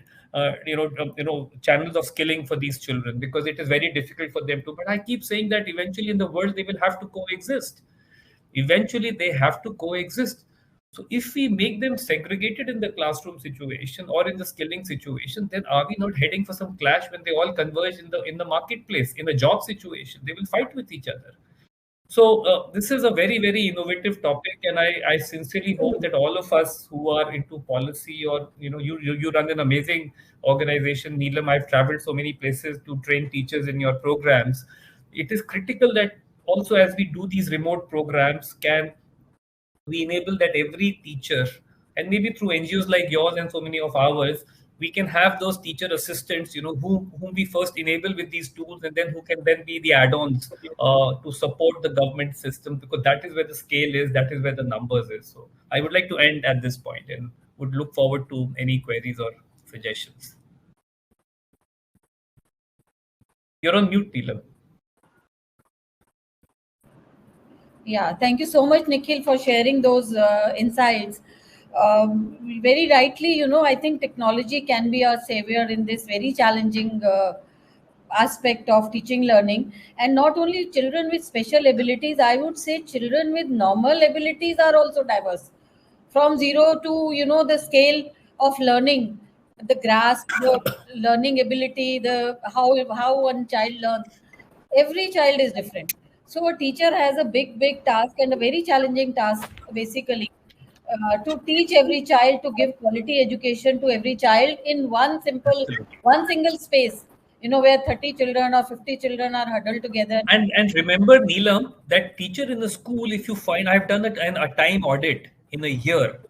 channels of skilling for these children, because it is very difficult for them to. But I keep saying that eventually in the world they will have to coexist. Eventually they have to coexist. So if we make them segregated in the classroom situation or in the skilling situation, then are we not heading for some clash when they all converge in the marketplace, in a job situation? They will fight with each other. So this is a very, very innovative topic, and I sincerely hope that all of us who are into policy, or you run an amazing organization, Neelam. I've traveled so many places to train teachers in your programs. It is critical that also, as we do these remote programs, can we enable that every teacher, and maybe through NGOs like yours and so many of ours, we can have those teacher assistants, whom we first enable with these tools, and then who can then be the add-ons to support the government system, because that is where the scale is, that is where the numbers is. So I would like to end at this point and would look forward to any queries or suggestions. You're on mute, Neelam. Yeah, thank you so much, Nikhil, for sharing those insights. Very rightly, I think technology can be our savior in this very challenging aspect of teaching learning. And not only children with special abilities, I would say children with normal abilities are also diverse. From zero to, the scale of learning, the grasp, the learning ability, the how one child learns. Every child is different. So a teacher has a big task and a very challenging task, basically, to teach every child, to give quality education to every child in Absolutely. one single space, where 30 children or 50 children are huddled together. And remember, Neelam, that teacher in the school, if you find, I've done a time audit in a year,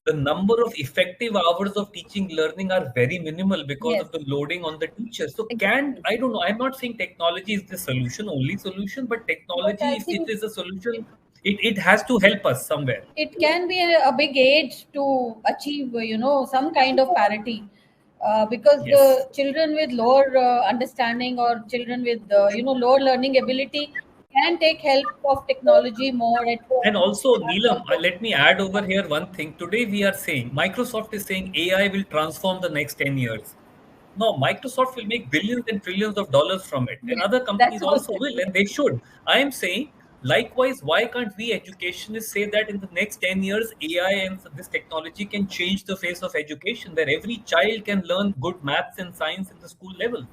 the number of effective hours of teaching learning are very minimal because Yes, of the loading on the teacher. So exactly. I don't know, I'm not saying technology is the solution, only solution, but But technology, I if it think is a solution, it has to help us somewhere. it can be a big aid to achieve, some kind of parity, because the Yes. children with lower understanding, or children with lower learning ability, can take help of technology more at And home. also, Neelam, let me add over here one thing. Today we are saying, Microsoft is saying AI will transform the next 10 years. No, Microsoft will make billions and trillions of dollars from it, and Yes, other that's companies what also will, and they should. I am saying, likewise, why can't we educationists say that in the next 10 years, AI and this technology can change the face of education, where every child can learn good maths and science in the school level?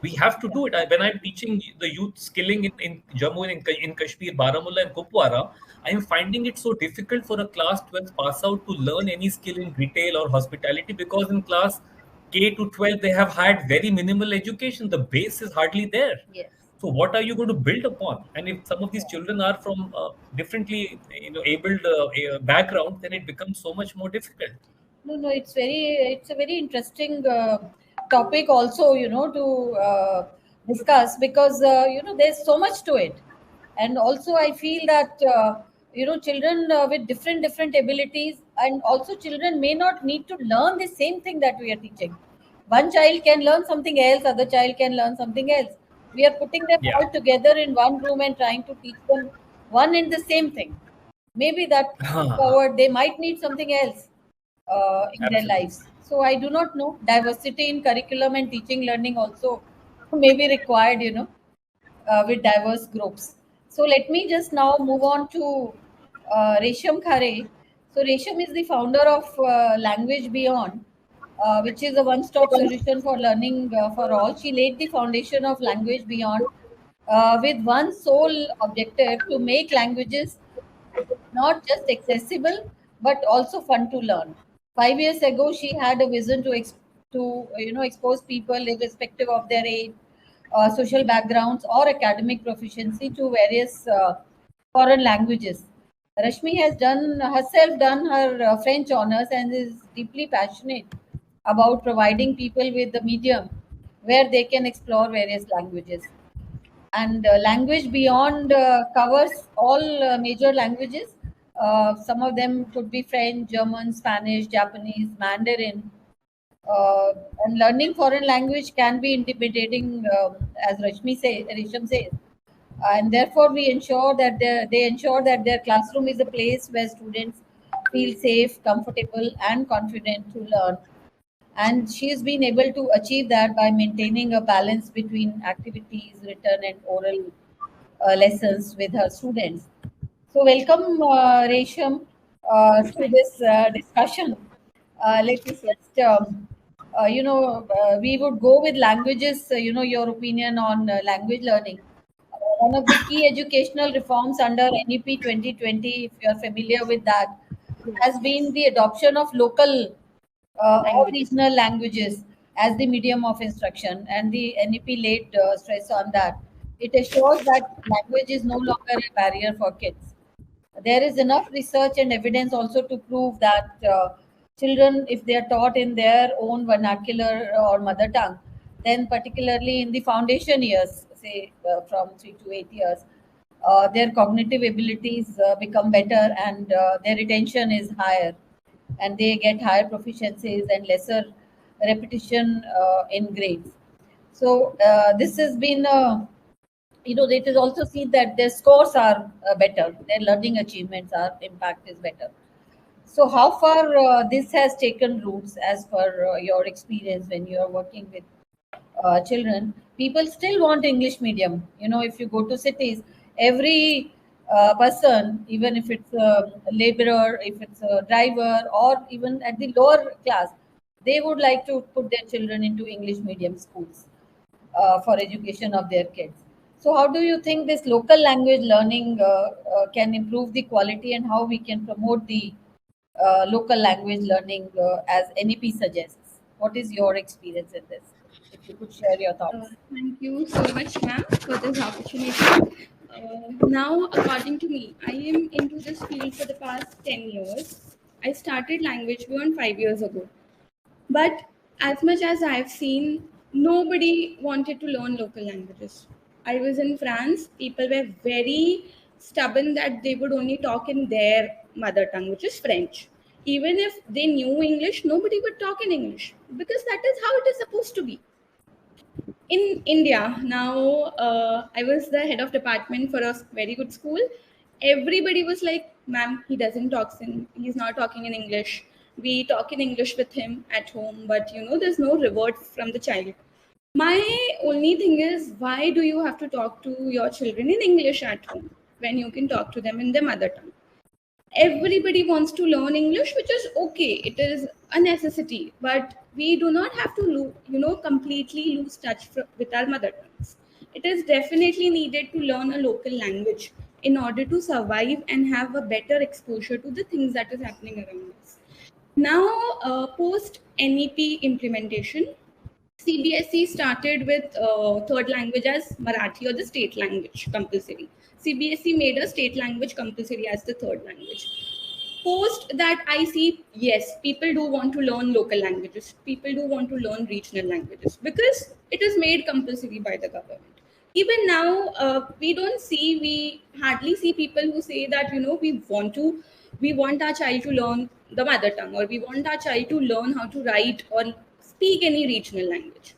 We have to do it. When I'm teaching the youth skilling in Jammu and in Kashmir, Baramulla, and Kupwara, I am finding it so difficult for a class 12 pass out to learn any skill in retail or hospitality, because in class K to 12 they have had very minimal education. The base is hardly there. yes. So what are you going to build upon? And if some of these children are from differently abled background, then it becomes so much more difficult. No, it's a very interesting topic also, to discuss, because there's so much to it. And also I feel that children with different abilities, and also children may not need to learn the same thing that we are teaching. One child can learn something else, other child can learn something else. We are putting them Yeah. all together in one room and trying to teach them one and the same thing. Maybe that forward they might need something else in their Absolutely. lives. So I do not know. Diversity in curriculum and teaching learning also may be required, with diverse groups. So let me just now move on to Resham Khare. So Resham is the founder of Language Beyond, which is a one-stop solution for learning for all. She laid the foundation of Language Beyond with one sole objective: to make languages not just accessible but also fun to learn. 5 years ago, she had a vision to expose people irrespective of their age, social backgrounds, or academic proficiency to various foreign languages. Rashmi has done her French honors and is deeply passionate about providing people with the medium where they can explore various languages. And Language Beyond covers all major languages. Some of them could be French, German, Spanish, Japanese, Mandarin. And learning foreign language can be intimidating, as Risham says. And therefore, they ensure that their classroom is a place where students feel safe, comfortable, and confident to learn. And she's been able to achieve that by maintaining a balance between activities, written and oral lessons with her students. So welcome, Resham, to this discussion. Let me just, we would go with languages, your opinion on language learning. One of the key educational reforms under NEP 2020, if you are familiar with that, has been the adoption of local or regional languages as the medium of instruction, and the NEP laid stress on that. It assures that language is no longer a barrier for kids. There is enough research and evidence also to prove that children, if they are taught in their own vernacular or mother tongue, then particularly in the foundation years, say from 3 to 8 years, their cognitive abilities become better, and their retention is higher, and they get higher proficiencies and lesser repetition in grades. So this has been it is also seen that their scores are better, their learning achievements are impact is better. So how far this has taken roots as per your experience when you are working with children? People still want English medium. You know, if you go to cities, every person, even if it's a laborer, if it's a driver, or even at the lower class, they would like to put their children into English medium schools for education of their kids. So how do you think this local language learning can improve the quality, and how we can promote the local language learning as NEP suggests? What is your experience in this? If you could share your thoughts. Thank you so much, ma'am, for this opportunity. Now, according to me, I am into this field for the past 10 years. I started language beyond 5 years ago. But as much as I've seen, nobody wanted to learn local languages. I was in France, people were very stubborn that they would only talk in their mother tongue, which is French. Even if they knew English, nobody would talk in English because that is how it is supposed to be. In India, now I was the head of department for a very good school. Everybody was like, ma'am, he's not talking in English. We talk in English with him at home, but there's no reward from the child. My only thing is, why do you have to talk to your children in English at home when you can talk to them in their mother tongue? Everybody wants to learn English, which is okay. It is a necessity, but we do not have to completely lose touch with our mother tongues. It is definitely needed to learn a local language in order to survive and have a better exposure to the things that is happening around us. Now, post NEP implementation, CBSE started with third language as Marathi, or the state language, compulsory. CBSE made a state language compulsory as the third language. Post that, I see, yes, people do want to learn local languages. People do want to learn regional languages because it is made compulsory by the government. Even now, we hardly see people who say that, we want our child to learn the mother tongue, or we want our child to learn how to write or speak any regional language.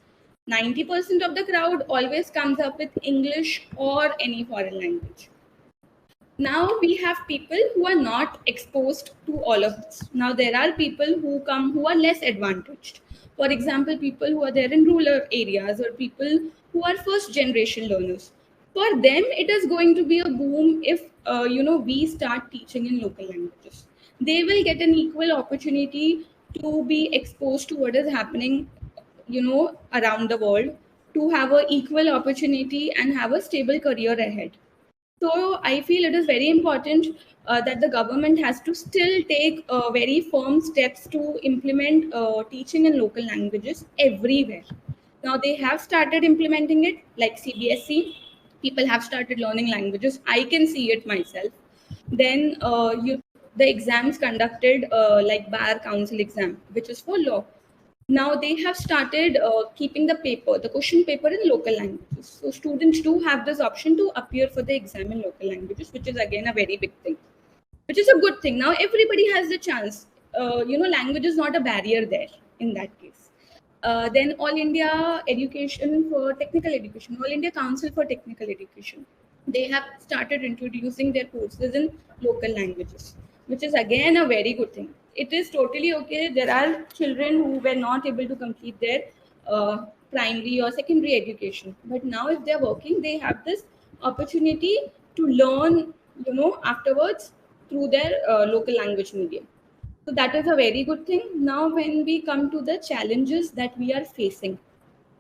90% of the crowd always comes up with English or any foreign language. Now we have people who are not exposed to all of this. Now there are people who come who are less advantaged. For example, people who are there in rural areas, or people who are first generation learners. For them, it is going to be a boom if we start teaching in local languages. They will get an equal opportunity to be exposed to what is happening around the world, to have an equal opportunity and have a stable career ahead. So I feel it is very important that the government has to still take very firm steps to implement teaching in local languages everywhere. Now they have started implementing it, like CBSE. People have started learning languages. I can see it myself. Then the exams conducted like Bar Council exam, which is for law. Now they have started keeping the question paper in local languages. So students do have this option to appear for the exam in local languages, which is again a very big thing, which is a good thing. Now everybody has the chance. Language is not a barrier there in that case. Then All India Education for Technical Education, All India Council for Technical Education, they have started introducing their courses in local languages, which is again a very good thing. It is totally okay. There are children who were not able to complete their primary or secondary education, but now if they're working, they have this opportunity to learn, afterwards through their local language medium. So that is a very good thing. Now, when we come to the challenges that we are facing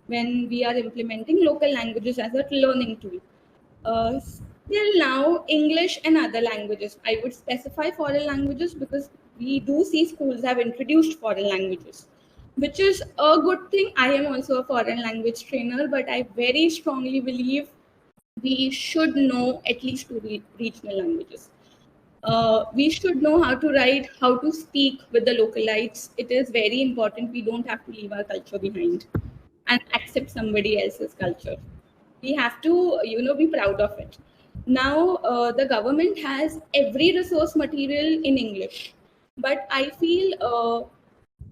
when we are implementing local languages as a learning tool, still now English and other languages. I would specify foreign languages because we do see schools have introduced foreign languages, which is a good thing. I am also a foreign language trainer, but I very strongly believe we should know at least two regional languages. We should know how to write, how to speak with the localites. It is very important. We don't have to leave our culture behind and accept somebody else's culture. We have to, be proud of it. Now, the government has every resource material in English, but I feel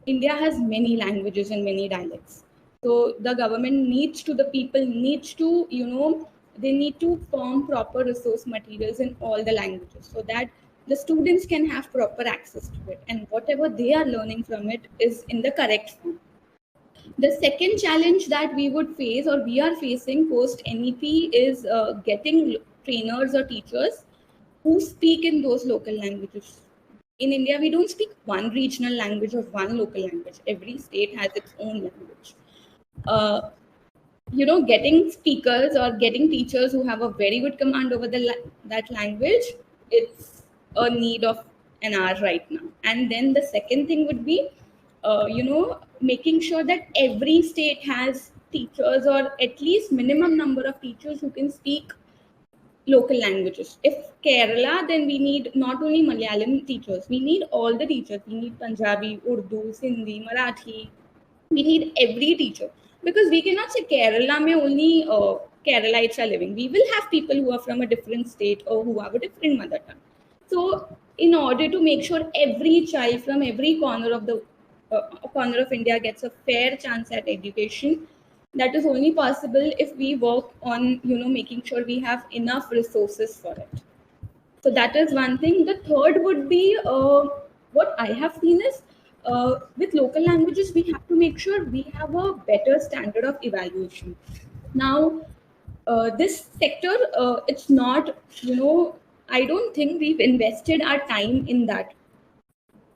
India has many languages and many dialects. So the government the people needs to, they need to form proper resource materials in all the languages so that the students can have proper access to it, and whatever they are learning from it is in the correct form. The second challenge that we would face, or we are facing post NEP, is getting trainers or teachers who speak in those local languages. In India, we don't speak one regional language or one local language. Every state has its own language. Getting speakers or getting teachers who have a very good command over that language, it's a need of an hour right now. And then the second thing would be, making sure that every state has teachers, or at least minimum number of teachers who can speak local languages. If Kerala, then we need not only Malayalam teachers, we need all the teachers. We need Punjabi, Urdu, Sindhi, Marathi. We need every teacher, because we cannot say Kerala mein only Keralites are living. We will have people who are from a different state or who have a different mother tongue. So, in order to make sure every child from every corner of the corner of India gets a fair chance at education, that is only possible if we work on making sure we have enough resources for it. So that is one thing. The third would be, what I have seen is, with local languages, we have to make sure we have a better standard of evaluation. Now, this sector, it's not, I don't think we've invested our time in that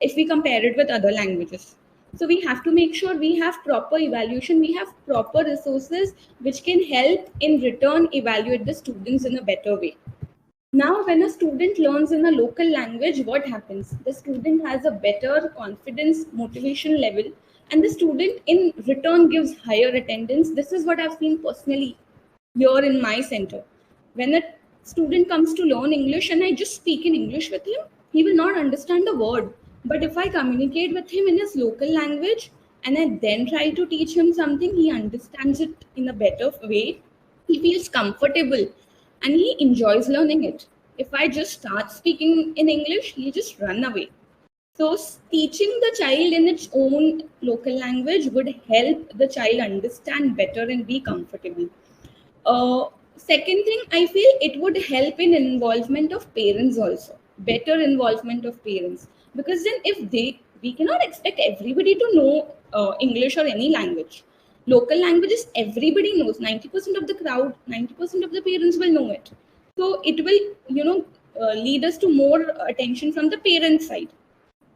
if we compare it with other languages. So we have to make sure we have proper evaluation, we have proper resources which can help in return evaluate the students in a better way. Now, when a student learns in a local language, what happens? The student has a better confidence, motivation level, and the student in return gives higher attendance. This is what I've seen personally here in my center. When a student comes to learn English and I just speak in English with him, he will not understand the word. But if I communicate with him in his local language and I then try to teach him something, he understands it in a better way. He feels comfortable and he enjoys learning it. If I just start speaking in English, he just run away. So teaching the child in its own local language would help the child understand better and be comfortable. Second thing, I feel it would help in involvement of parents also, better involvement of parents. Because then we cannot expect everybody to know English or any language. Local languages, everybody knows. 90% of the crowd, 90% of the parents will know it. So it will, lead us to more attention from the parent side.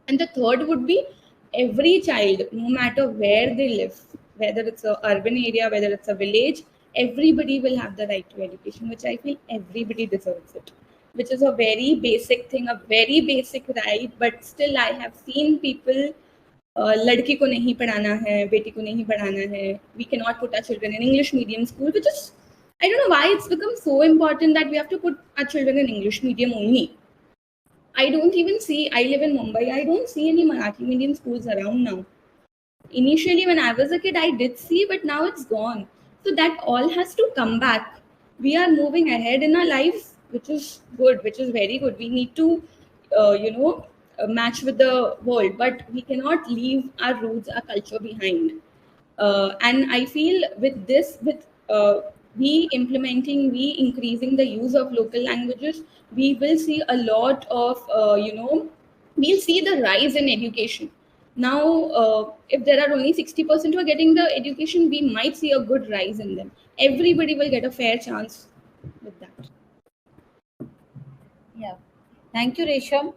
And the third would be, every child, no matter where they live, whether it's an urban area, whether it's a village, everybody will have the right to education, which I feel everybody deserves it. Which is a very basic thing, a very basic right, but still I have seen people, ladki ko nahi padhana hai, beti ko nahi padhana hai. We cannot put our children in English medium school, which is, I don't know why it's become so important that we have to put our children in English medium only. I don't even see, I live in Mumbai, I don't see any Marathi medium schools around now. Initially, when I was a kid, I did see, but now it's gone. So that all has to come back. We are moving ahead in our lives, which is good, which is very good. We need to, match with the world, but we cannot leave our roots, our culture behind. And I feel with this, with we increasing the use of local languages, we will see a lot of, we'll see the rise in education. Now, if there are only 60% who are getting the education, we might see a good rise in them. Everybody will get a fair chance with that. Yeah. Thank you, Resham,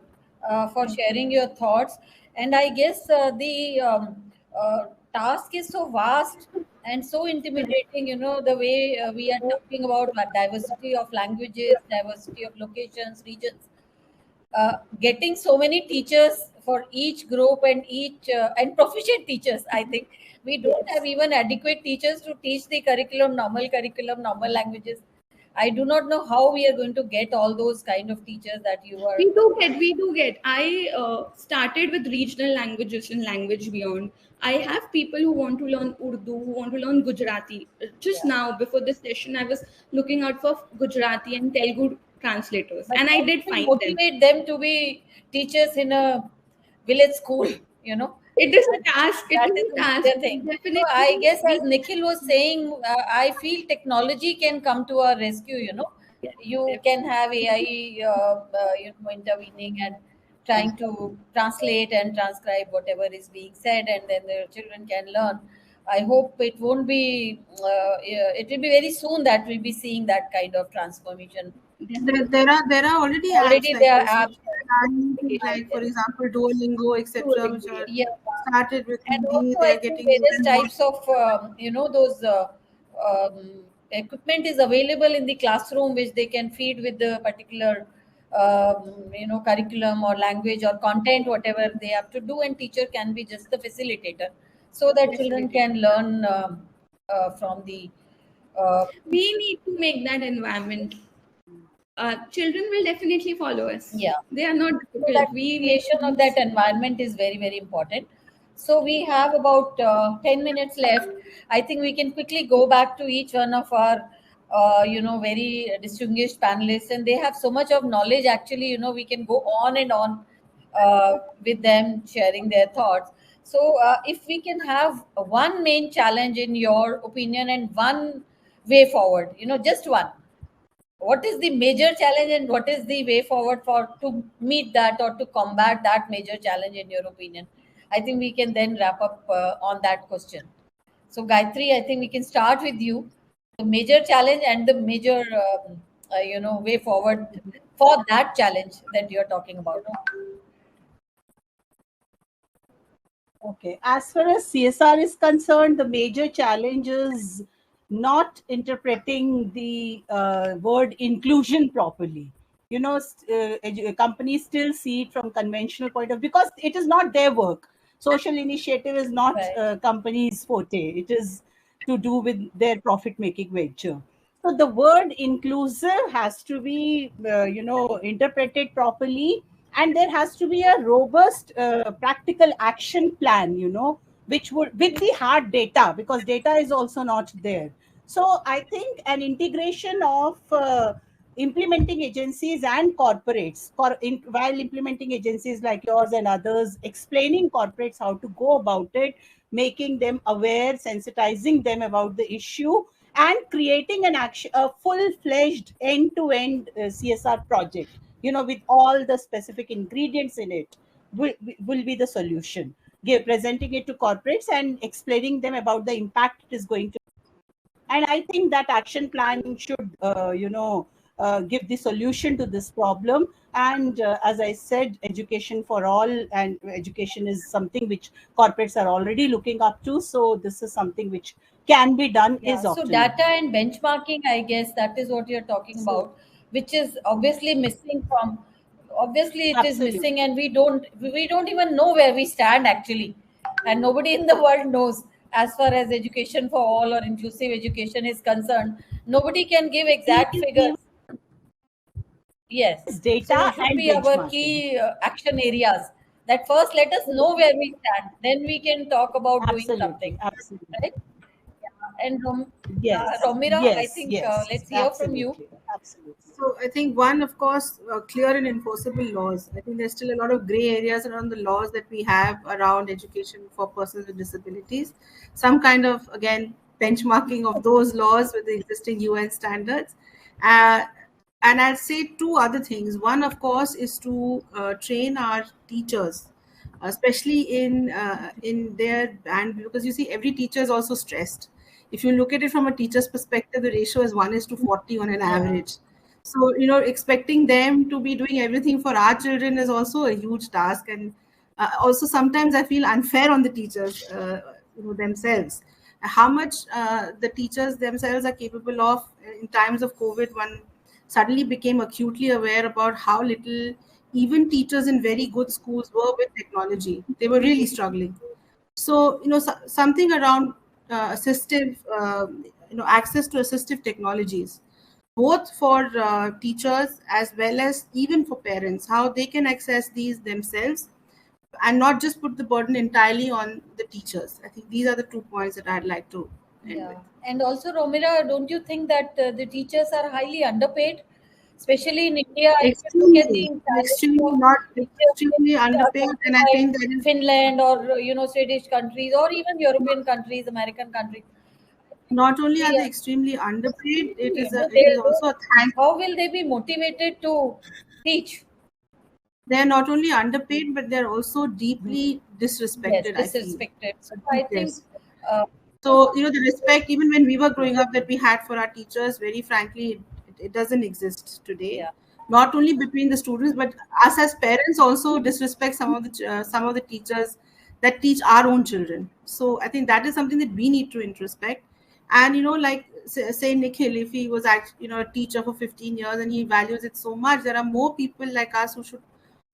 for sharing your thoughts. And I guess the task is so vast and so intimidating, the way we are talking about diversity of languages, diversity of locations, regions. Getting so many teachers for each group and and proficient teachers, I think we don't have even adequate teachers to teach the normal languages. I do not know how we are going to get all those kind of teachers that you are. We do get. I started with regional languages in Language Beyond. I have people who want to learn Urdu, who want to learn Gujarati. Just now, before this session, I was looking out for Gujarati and Telugu translators, and I did find motivate them to be teachers in a village school. It is a task. It is a task. Thing. Definitely. So I guess, as Nikhil was saying, I feel technology can come to our rescue. you can have AI, intervening and trying to translate and transcribe whatever is being said, and then the children can learn. I hope it won't be. It will be very soon that we'll be seeing that kind of transformation. There are already apps Already like there are this, which apps. are learning, like for example Duolingo, etc., which are Yeah, started with and Hindi. also They I are think getting more various and more. types of those equipment is available in the classroom, which they can feed with the particular curriculum or language or content, whatever they have to do, and teacher can be just the facilitator, so that children can learn from the uh, We need to make that environment. Children will definitely follow us. yeah. They are not So that difficult. We make creation of that environment is very, very important. So we have about 10 minutes left. I think we can quickly go back to each one of our, very distinguished panelists, and they have so much of knowledge. Actually, we can go on and on with them sharing their thoughts. So if we can have one main challenge in your opinion and one way forward, just one, what is the major challenge and what is the way forward for to meet that or to combat that major challenge in your opinion? I think we can then wrap up on that question. So Gayatri, I think we can start with you, the major challenge and the major way forward for that challenge that you're talking about. Okay. As far as CSR is concerned, the major challenge is not interpreting the word inclusion properly. Companies still see it from conventional point of, because it is not their work. Social initiative is not Right. companies' forte. It is to do with their profit-making venture. So the word inclusive has to be, interpreted properly, and there has to be a robust practical action plan, which would, with the hard data, because data is also not there. So I think an integration of implementing agencies and corporates, while implementing agencies like yours and others explaining corporates how to go about it, making them aware, sensitizing them about the issue, and creating a full-fledged end-to-end CSR project, with all the specific ingredients in it, will be the solution. Presenting it to corporates and explaining them about the impact it is going to. And I think that action plan should, give the solution to this problem. And as I said, education for all, and education is something which corporates are already looking up to. So this is something which can be done, Yeah, is so optional. data and benchmarking, I guess that is what you're talking So, about, which is obviously missing from. Obviously, it is absolutely. missing, and we don't even know where we stand actually, and nobody in the world knows as far as education for all or inclusive education is concerned. Nobody can give exact figures. Yes, so Data should and be our benchmarking. key action areas. That first, let us know where we stand, then we can talk about doing Absolutely. something, Absolutely. right? And Yes. Romira, I Yes. think Yes. let's hear from you. Absolutely. Absolutely. So I think one, of course, clear and enforceable laws. I think there's still a lot of gray areas around the laws that we have around education for persons with disabilities. Some kind of, again, benchmarking of those laws with the existing UN standards. Uh, and I'll say two other things. One, of course, is to train our teachers, especially in their, and because you see, every teacher is also stressed. If you look at it from a teacher's perspective, the ratio is 1:40 on an Yeah. average. So, expecting them to be doing everything for our children is also a huge task. And also sometimes I feel unfair on the teachers themselves. How much the teachers themselves are capable of in times of COVID, one suddenly became acutely aware about how little even teachers in very good schools were with technology. They were really struggling. So, something around assistive, access to assistive technologies, both for teachers as well as even for parents, how they can access these themselves and not just put the burden entirely on the teachers. I think these are the 2 points that I'd like to end with. Yeah, and also Romira, don't you think that the teachers are highly underpaid, especially in India? If you look at the Extremely, salary extremely of not teachers extremely in underpaid, and I certified think that is Finland or Swedish countries or even European countries, American countries, Not only are they extremely underpaid, it is also a thank. How will they be motivated to teach? They are not only underpaid, but they are also deeply disrespected. I feel. Disrespected. So I think. Yes. So the respect, even when we were growing up, that we had for our teachers, very frankly, it doesn't exist today. Yeah. Not only between the students, but us as parents also disrespect some of the teachers that teach our own children. So I think that is something that we need to introspect. And like say Nikhil, if he was a teacher for 15 years and he values it so much, there are more people like us who should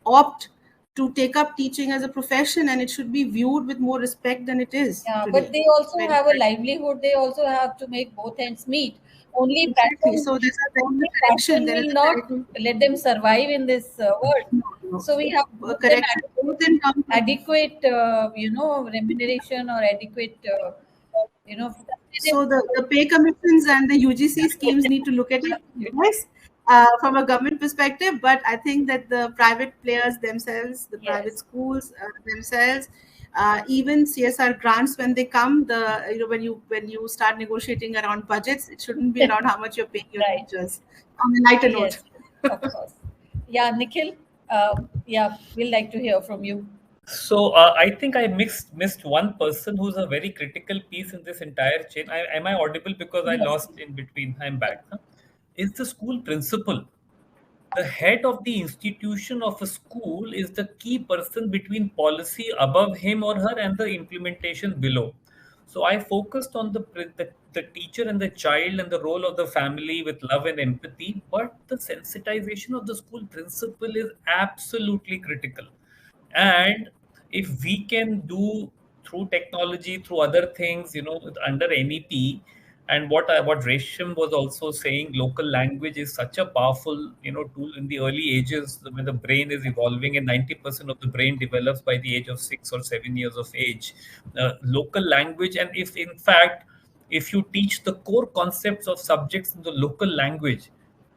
opt to take up teaching as a profession, and it should be viewed with more respect than it is today. But they also have a livelihood. They also have to make both ends meet. Only exactly. So there's a passion will not let them survive in this world. No. So we have correction adequate, remuneration or adequate, So the pay commissions and the UGC schemes need to look at it. Yes. From a government perspective, but I think that the private players themselves, the private schools themselves, even CSR grants when they come, when you start negotiating around budgets, it shouldn't be around how much you're paying your teachers. On a lighter note. Of course. Yeah, Nikhil. We'd like to hear from you. So I think I missed one person who's a very critical piece in this entire chain. Am I audible? Because I lost in between. I'm back. Huh? Is the school principal. The head of the institution of a school is the key person between policy above him or her and the implementation below. So I focused on the teacher and the child and the role of the family with love and empathy, but the sensitization of the school principal is absolutely critical. And if we can do through technology, through other things, under NEP, and what Resham was also saying, local language is such a powerful, tool in the early ages when the brain is evolving, and 90% of the brain develops by the age of 6 or 7 years of age. Local language, and if you teach the core concepts of subjects in the local language,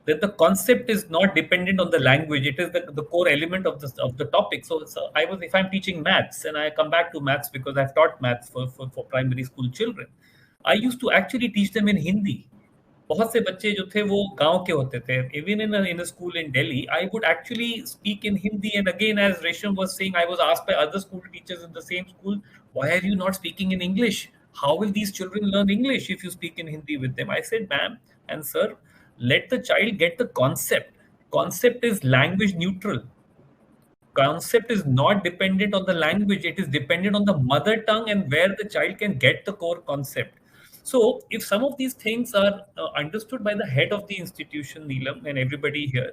that the concept is not dependent on the language. It is the core element of the topic. So if I'm teaching maths, and I come back to maths because I've taught maths for primary school children, I used to actually teach them in Hindi. बहुत से बच्चे जो थे वो गांव के होते थे. Even in a school in Delhi, I would actually speak in Hindi. And again, as Resham was saying, I was asked by other school teachers in the same school, why are you not speaking in English? How will these children learn English if you speak in Hindi with them? I said, ma'am and sir, let the child get the concept. Concept is language neutral. Concept is not dependent on the language. It is dependent on the mother tongue and where the child can get the core concept. So if some of these things are understood by the head of the institution, Neelam, and everybody here,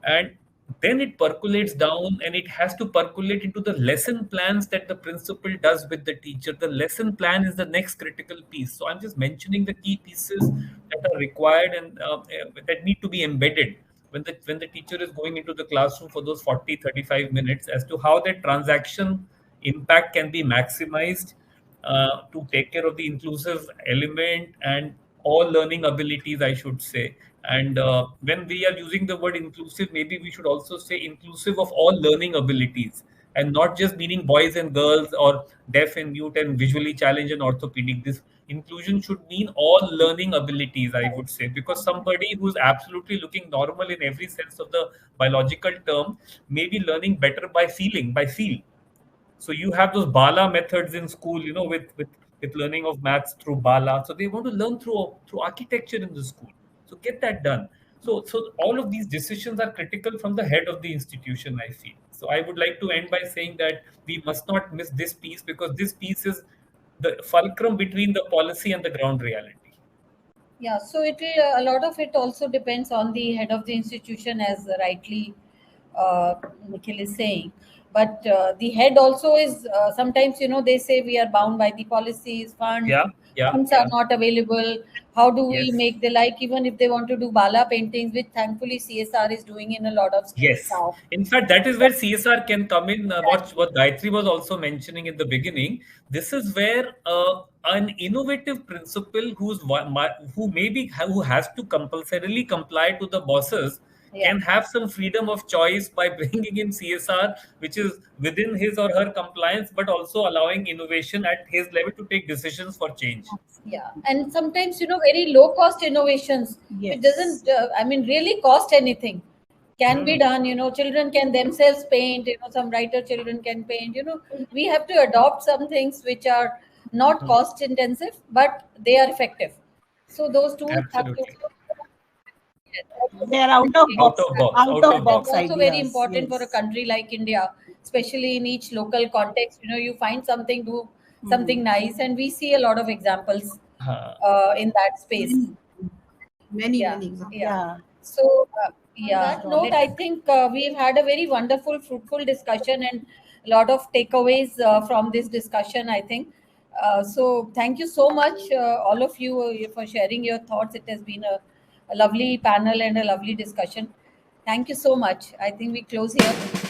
and then it percolates down, and it has to percolate into the lesson plans that the principal does with the teacher. The lesson plan is the next critical piece. So I'm just mentioning the key pieces that are required and that need to be embedded when the teacher is going into the classroom for those 40-35 minutes, as to how that transaction impact can be maximized to take care of the inclusive element and all learning abilities, I should say. And when we are using the word inclusive, maybe we should also say inclusive of all learning abilities, and not just meaning boys and girls or deaf and mute and visually challenged and orthopedic. This inclusion should mean all learning abilities, I would say, because somebody who's absolutely looking normal in every sense of the biological term may be learning better by feeling, by feel. So you have those Bala methods in school, with learning of maths through Bala. So they want to learn through architecture in the school. So get that done. So all of these decisions are critical from the head of the institution, I feel. So I would like to end by saying that we must not miss this piece, because this piece is the fulcrum between the policy and the ground reality. Yeah, so a lot of it also depends on the head of the institution, as rightly Nikhil is saying. But the head also is sometimes, they say we are bound by the policies, funds are not available. How do we make the even if they want to do Bala paintings, which thankfully CSR is doing in a lot of states now. In fact, that is where CSR can come in. What Gayatri was also mentioning in the beginning. This is where an innovative principal who has to compulsorily comply to the bosses can have some freedom of choice by bringing in CSR, which is within his or her compliance, but also allowing innovation at his level to take decisions for change. Yeah, and sometimes very low cost innovations. Yes. It doesn't, really cost anything. Can be done. Children can themselves paint. Some writer children can paint. We have to adopt some things which are not cost intensive, but they are effective. So those tools have to. Absolutely. They are out of box. Out of box. Also very important for a country like India, especially in each local context. You find something, do something nice, and we see a lot of examples in that space. Many examples. Yeah. So, on that note, I think we've had a very wonderful, fruitful discussion and a lot of takeaways from this discussion, I think. So, thank you so much, all of you, for sharing your thoughts. It has been a lovely panel and a lovely discussion. Thank you so much. I think we close here.